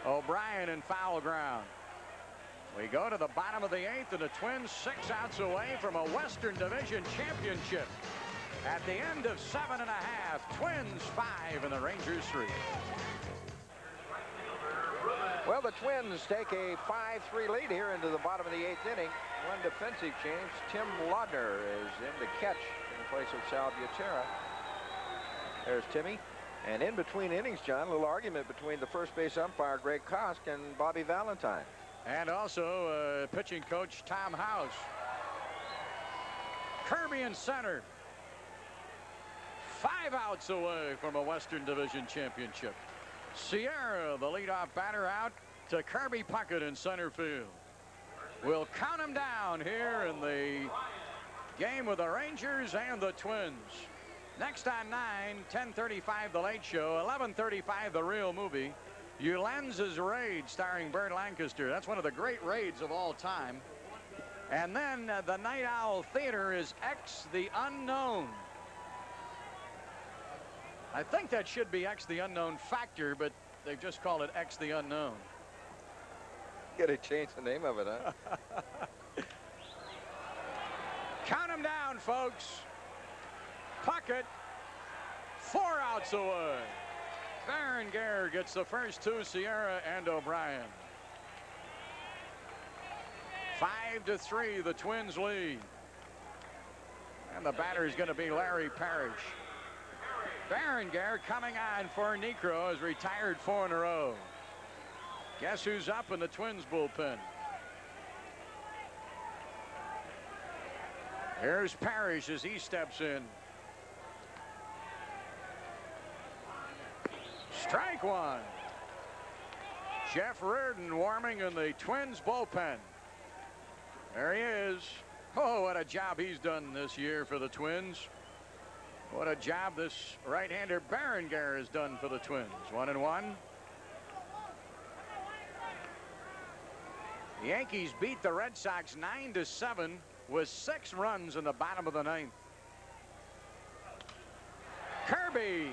O'Brien in foul ground. We go to the bottom of the 8th, and the Twins 6 outs away from a Western Division championship. At the end of 7 1/2, Twins 5 and the Rangers 3. Well, the Twins take a 5-3 lead here into the bottom of the 8th inning. One defensive change. Tim Laudner is in to catch in place of Sal Butera. There's Timmy. And in between innings, John, a little argument between the first base umpire, Greg Kosk, and Bobby Valentine. And also pitching coach Tom House. Kirby in center. 5 outs away from a Western Division championship. Sierra, the leadoff batter, out to Kirby Puckett in center field. We'll count him down here in the game with the Rangers and the Twins. Next on 9, 10:35 The Late Show, 11:35 The Real Movie. Ulenz's Raid, starring Burt Lancaster. That's one of the great raids of all time. And then the Night Owl Theater is X the Unknown. I think that should be X the Unknown Factor, but they've just called it X the Unknown. Gotta change the name of it, huh? Count them down, folks. Puckett, 4 outs away. Berenguer gets the first 2, Sierra and O'Brien. 5-3, the Twins lead. And the batter is going to be Larry Parrish. Berenguer coming on for Necro, has retired 4 in a row. Guess who's up in the Twins bullpen? Here's Parrish as he steps in. Strike 1. Jeff Reardon warming in the Twins bullpen. There he is. Oh, what a job he's done this year for the Twins. What a job this right-hander Berenguer has done for the Twins. 1-1. The Yankees beat the Red Sox 9-7 with 6 runs in the bottom of the 9th. Kirby.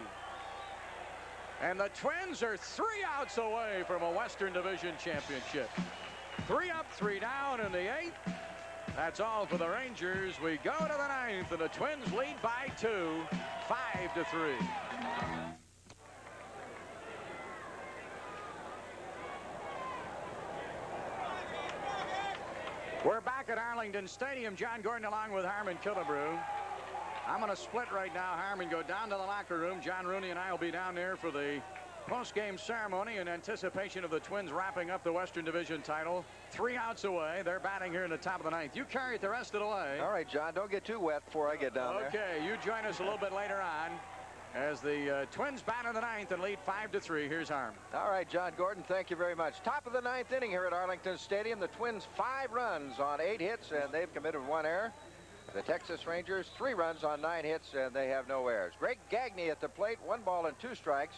And the Twins are 3 outs away from a Western Division championship. 3 up, 3 down in the 8th. That's all for the Rangers. We go to the 9th, and the Twins lead by 2, 5-3. We're back at Arlington Stadium. John Gordon along with Harmon Killebrew. I'm going to split right now. Harmon, go down to the locker room. John Rooney and I will be down there for the Post-game ceremony in anticipation of the Twins wrapping up the Western Division title. 3 outs away. They're batting here in the top of the 9th. You carry it the rest of the way. All right, John, don't get too wet before I get down there. Okay, you join us a little bit later on as the Twins bat in the 9th and lead 5-3. Here's Harm. All right, John Gordon, thank you very much. Top of the 9th inning here at Arlington Stadium. The Twins 5 runs on 8 hits, and they've committed 1 error. The Texas Rangers 3 runs on 9 hits, and they have no errors. Greg Gagne at the plate, 1 ball and 2 strikes.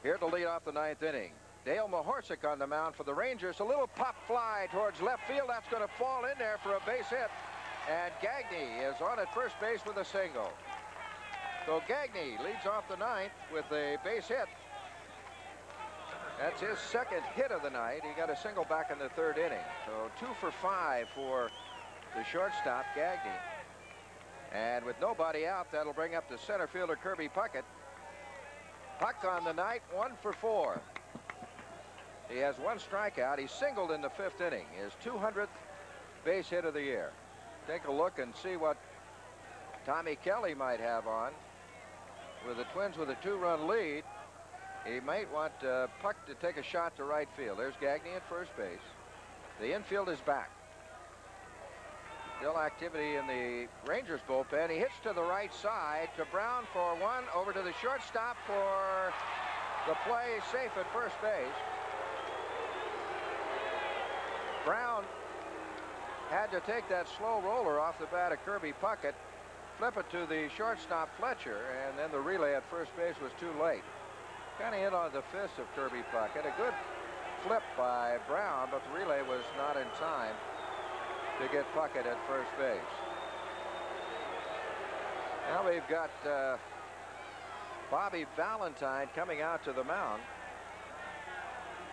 Here to lead off the 9th inning. Dale Mahorsic on the mound for the Rangers. A little pop fly towards left field. That's going to fall in there for a base hit. And Gagne is on at first base with a single. So Gagne leads off the 9th with a base hit. That's his 2nd hit of the night. He got a single back in the 3rd inning. So 2 for 5 for the shortstop, Gagne. And with nobody out, that'll bring up the center fielder, Kirby Puckett. Puck on the night, 1 for 4. He has 1 strikeout. He singled in the 5th inning. His 200th base hit of the year. Take a look and see what Tommy Kelly might have on. With the Twins with a 2-run lead, he might want Puck to take a shot to right field. There's Gagne at first base. The infield is back. Still activity in the Rangers bullpen. He hits to the right side to Brown for 1. Over to the shortstop for the play. Safe at first base. Brown had to take that slow roller off the bat of Kirby Puckett, flip it to the shortstop Fletcher, and then the relay at first base was too late. Kind of hit on the fist of Kirby Puckett. A good flip by Brown, but the relay was not in time to get Puckett at first base. Now we've got Bobby Valentine coming out to the mound.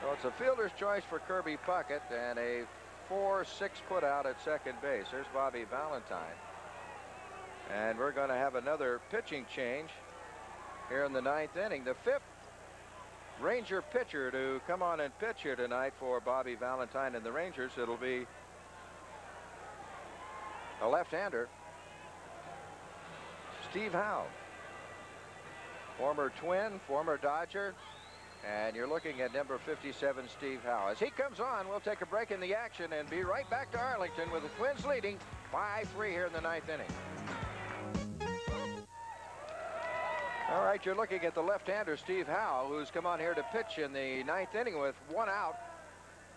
So it's a fielder's choice for Kirby Puckett and a 4-6 put out at second base. There's Bobby Valentine. And we're going to have another pitching change here in the 9th inning. The 5th Ranger pitcher to come on and pitch here tonight for Bobby Valentine and the Rangers. It'll be a left-hander, Steve Howe. Former Twin, former Dodger, and you're looking at number 57, Steve Howe. As he comes on, we'll take a break in the action and be right back to Arlington with the Twins leading 5-3 here in the 9th inning. All right, you're looking at the left-hander, Steve Howe, who's come on here to pitch in the 9th inning with 1 out.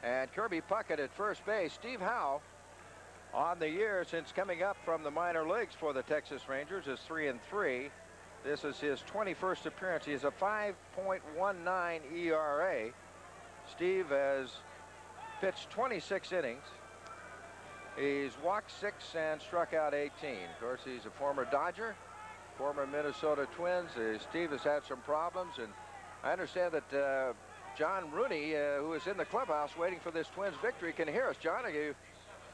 And Kirby Puckett at first base. Steve Howe, on the year since coming up from the minor leagues for the Texas Rangers, is 3-3. This is his 21st appearance. He has a 5.19 ERA. Steve has pitched 26 innings. He's walked 6 and struck out 18. Of course, he's a former Dodger, former Minnesota Twins. Steve has had some problems, and I understand that John Rooney, who is in the clubhouse waiting for this Twins victory, can hear us. John, are you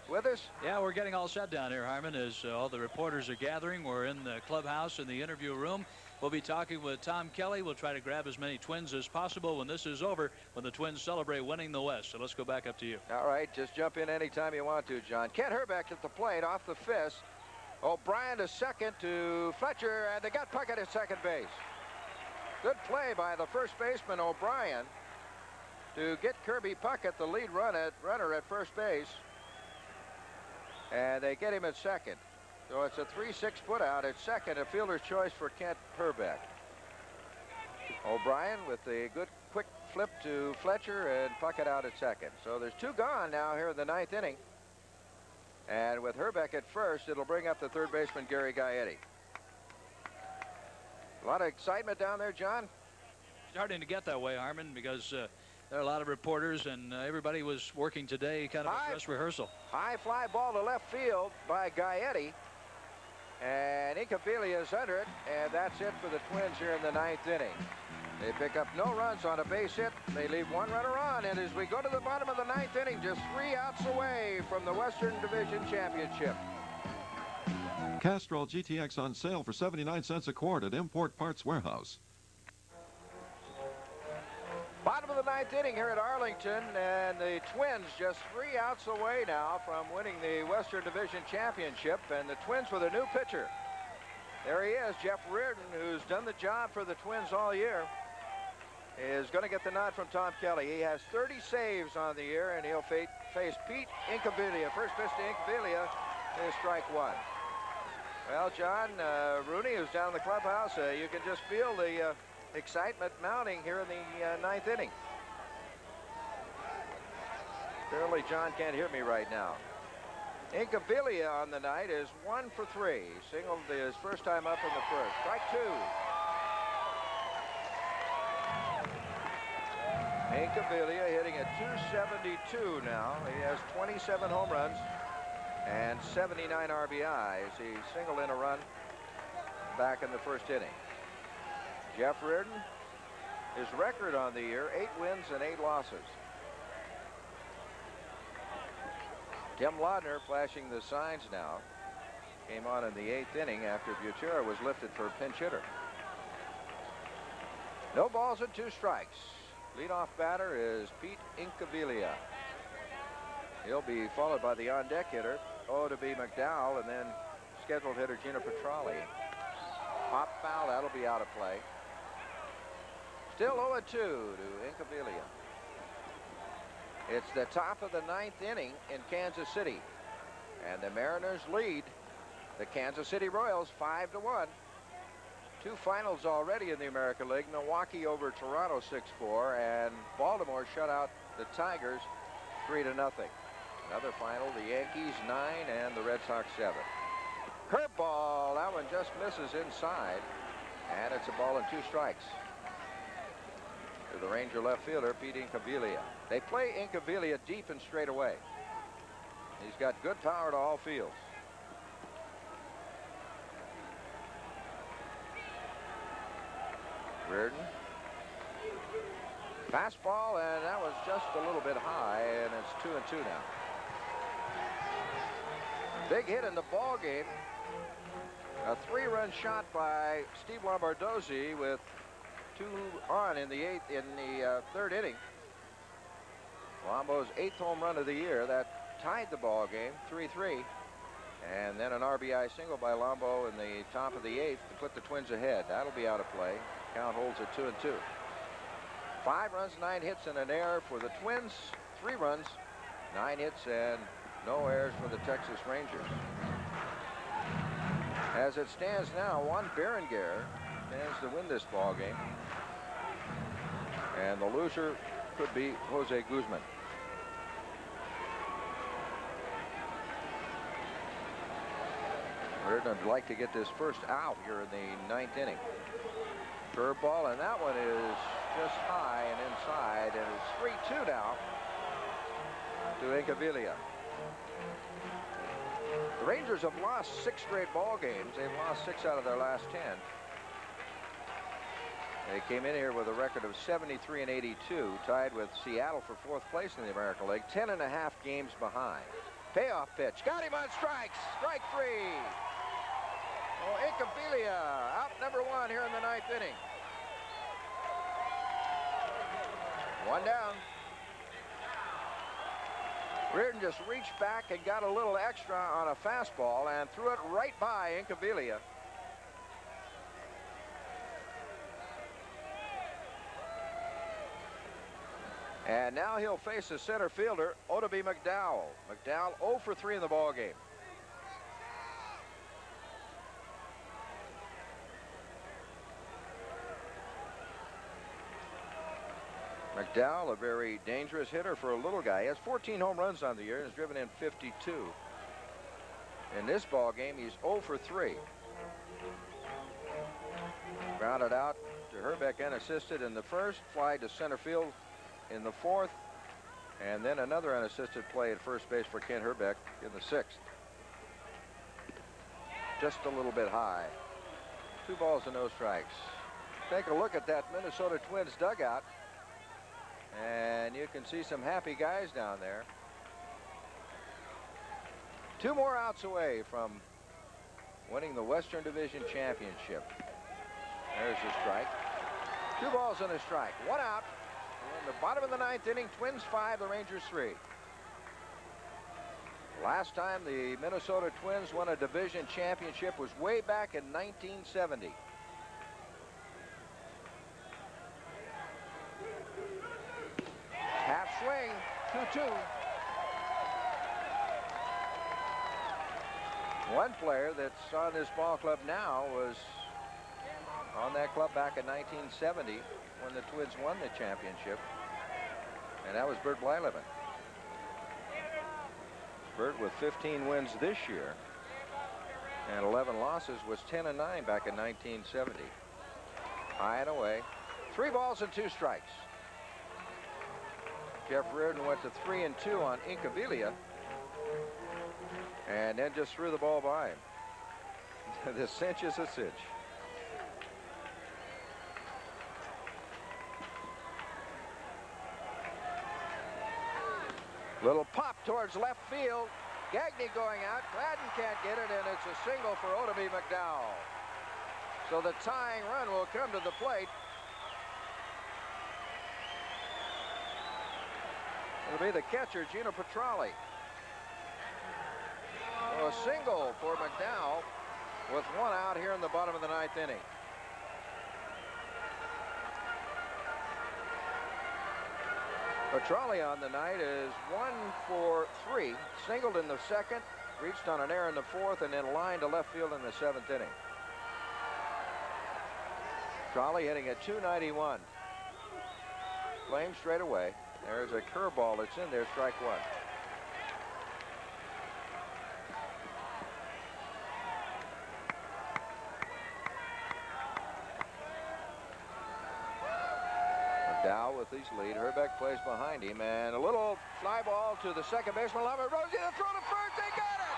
with us? Yeah, we're getting all set down here, Harmon, as all the reporters are gathering. We're in the clubhouse in the interview room. We'll be talking with Tom Kelly. We'll try to grab as many Twins as possible when this is over, when the Twins celebrate winning the West. So let's go back up to you. All right, just jump in anytime you want to, John. Kent Herbeck at the plate off the fist. O'Brien to second to Fletcher, and they got Puckett at second base. Good play by the first baseman, O'Brien, to get Kirby Puckett, the lead runner at first base. And they get him at second. So it's a 3-6 put out at second, a fielder's choice for Kent Herbeck. O'Brien with a good quick flip to Fletcher and Puckett out at second. So there's 2 gone now here in the 9th inning. And with Herbeck at first, it'll bring up the third baseman, Gary Gaetti. A lot of excitement down there, John. Starting to get that way, Harmon, because there are a lot of reporters, and everybody was working today, kind of a dress rehearsal. High fly ball to left field by Gaetti. And Incaviglia is under it, and that's it for the Twins here in the 9th inning. They pick up no runs on a base hit. They leave 1 runner on, and as we go to the bottom of the 9th inning, just 3 outs away from the Western Division Championship. Castrol GTX on sale for 79 cents a quart at Import Parts Warehouse. Bottom of the 9th inning here at Arlington, and the Twins just 3 outs away now from winning the Western Division Championship, and the Twins with a new pitcher. There he is, Jeff Reardon, who's done the job for the Twins all year. is going to get the nod from Tom Kelly. He has 30 saves on the year, and he'll face Pete Incaviglia. First pitch to Incaviglia is strike one. Well, John, Rooney, who's down in the clubhouse, you can just feel the excitement mounting here in the ninth inning. Apparently, John can't hear me right now. Incaviglia on the night is 1 for 3. Singled his first time up in the first. Strike two. Incaviglia hitting at 272 now. He has 27 home runs and 79 RBIs. He singled in a run back in the first inning. Jeff Reardon, his record on the year, 8 wins and 8 losses. Tim Laudner flashing the signs now. Came on in the 8th inning after Butera was lifted for a pinch hitter. No balls and 2 strikes. Leadoff batter is Pete Incaviglia. He'll be followed by the on-deck hitter, O.W. McDowell, and then scheduled hitter Gina Petralli. Pop foul, that'll be out of play. Still 0-2 to Incaviglia. It's the top of the 9th inning in Kansas City, and the Mariners lead the Kansas City Royals 5-1. 2 finals already in the American League. Milwaukee over Toronto 6-4, and Baltimore shut out the Tigers 3-0. Another final, the Yankees 9 and the Red Sox 7. Curveball, that one just misses inside, and it's a ball and 2 strikes to the Ranger left fielder, Pete Incaviglia. They play Incaviglia deep and straight away. He's got good power to all fields. Reardon. Fastball, and that was just a little bit high, and it's 2-2 now. Big hit in the ball game. A 3-run shot by Steve Lombardozzi with 2 on in the 3rd inning. Lombo's 8th home run of the year. That tied the ball game, 3-3. And then an RBI single by Lombo in the top of the 8th to put the Twins ahead. That'll be out of play. Count holds at 2-2. 5 runs, 9 hits, and an error for the Twins. 3 runs, 9 hits, and no errors for the Texas Rangers. As it stands now, Juan Berenguer stands to win this ball game, and the loser could be Jose Guzman. Reardon would like to get this first out here in the 9th inning. Curveball, and that one is just high and inside, and it's 3-2 now to Incaviglia. The Rangers have lost 6 straight ball games. They've lost 6 out of their last 10. They came in here with a record of 73-82, tied with Seattle for 4th place in the American League, 10.5 games behind. Payoff pitch, got him on strikes, strike 3. Oh, Incaviglia out number 1 here in the 9th inning. 1 down. Reardon just reached back and got a little extra on a fastball and threw it right by Incaviglia. And now he'll face the center fielder, O.W. McDowell. McDowell 0 for 3 in the ball game. McDowell, a very dangerous hitter for a little guy. He has 14 home runs on the year and has driven in 52. In this ball game, he's 0 for 3. Grounded out to Herbeck unassisted in the first, fly to center field in the 4th, and then another unassisted play at first base for Kent Herbeck in the 6th. Just a little bit high. 2 balls and no strikes. Take a look at that Minnesota Twins dugout, and you can see some happy guys down there. 2 more outs away from winning the Western Division Championship. There's a strike. 2 balls and a strike. 1 out. We're in the bottom of the 9th inning. Twins 5, the Rangers 3. Last time the Minnesota Twins won a division championship was way back in 1970. 2. One player that's on this ball club now was on that club back in 1970 when the Twins won the championship, and that was Bert Blyleven. Bert with 15 wins this year and 11 losses was 10-9 back in 1970. High and away. 3 balls and 2 strikes. Jeff Reardon went to 3-2 on Incabilia and then just threw the ball by him. The cinch is a cinch. Little pop towards left field. Gagne going out. Gladden can't get it, and it's a single for Odemy McDowell. So the tying run will come to the plate. It'll be the catcher, Gino Petralli. So a single for McDowell with 1 out here in the bottom of the 9th inning. Petralli on the night is 1 for 3. Singled in the 2nd, reached on an error in the 4th, and then lined to left field in the 7th inning. Petralli hitting at .291. Flame straight away. There's a curveball that's in there, strike 1. McDowell with his lead. Herbeck plays behind him, and a little fly ball to the second baseman. Rosie to throw to first. They got it!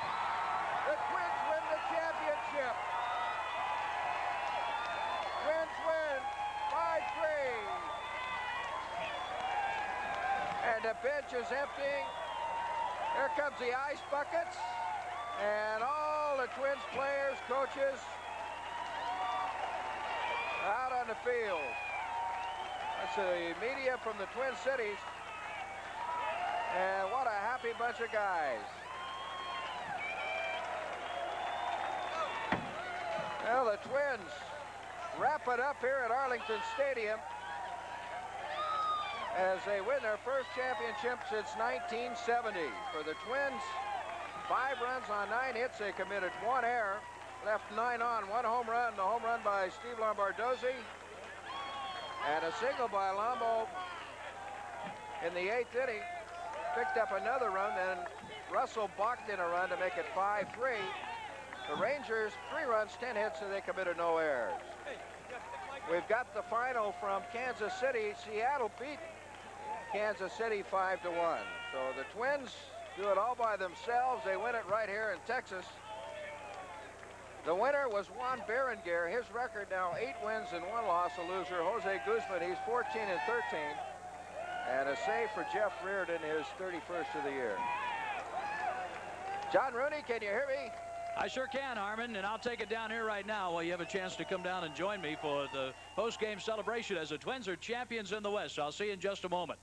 The Twins win the championship. Twins win 5-3. And the bench is emptying. Here comes the ice buckets. And all the Twins players, coaches, out on the field. That's the media from the Twin Cities. And what a happy bunch of guys. Well, the Twins wrap it up here at Arlington Stadium as they win their first championship since 1970. For the Twins, 5 runs on 9 hits. They committed 1 error, left 9 on, 1 home run, the home run by Steve Lombardozzi, and a single by Lombo in the 8th inning. Picked up another run, then Russell balked in a run to make it 5-3. The Rangers, 3 runs, 10 hits, and they committed no errors. We've got the final from Kansas City. Seattle beat Kansas City 5-1. So the Twins do it all by themselves. They win it right here in Texas. The winner was Juan Berenguer. His record now 8 wins and 1 loss. A loser, Jose Guzman. He's 14-13. And a save for Jeff Reardon, his 31st of the year. John Rooney, can you hear me? I sure can, Harmon, and I'll take it down here right now while you have a chance to come down and join me for the post-game celebration as the Twins are champions in the West. I'll see you in just a moment.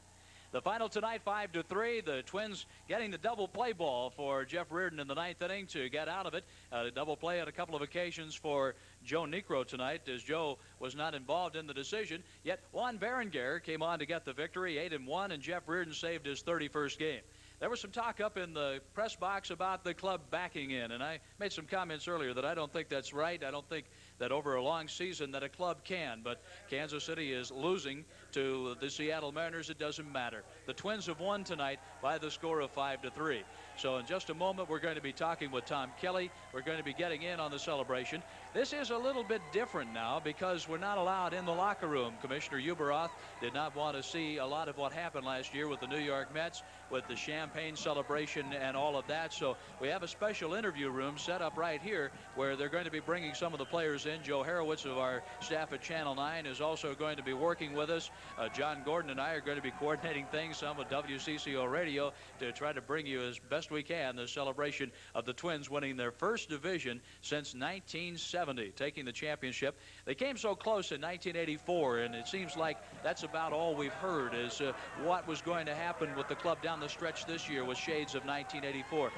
The final tonight, 5-3. The Twins getting the double play ball for Jeff Reardon in the 9th inning to get out of it. A double play on a couple of occasions for Joe Niekro tonight, as Joe was not involved in the decision. Yet Juan Berenguer came on to get the victory, 8-1, and Jeff Reardon saved his 31st game. There was some talk up in the press box about the club backing in, and I made some comments earlier that I don't think that's right. I don't think that over a long season that a club can, but Kansas City is losing to the Seattle Mariners. It doesn't matter. The Twins have won tonight by the score of 5-3. So in just a moment, we're going to be talking with Tom Kelly. We're going to be getting in on the celebration. This is a little bit different now because we're not allowed in the locker room. Commissioner Uberoth did not want to see a lot of what happened last year with the New York Mets, with the champagne celebration and all of that. So we have a special interview room set up right here where they're going to be bringing some of the players in. Joe Harowitz of our staff at Channel 9 is also going to be working with us. John Gordon and I are going to be coordinating things, some with WCCO Radio, to try to bring you as best we can the celebration of the Twins winning their first division since 1970, taking the championship. They came so close in 1984, and it seems like that's about all we've heard is what was going to happen with the club down the stretch this year with shades of 1984.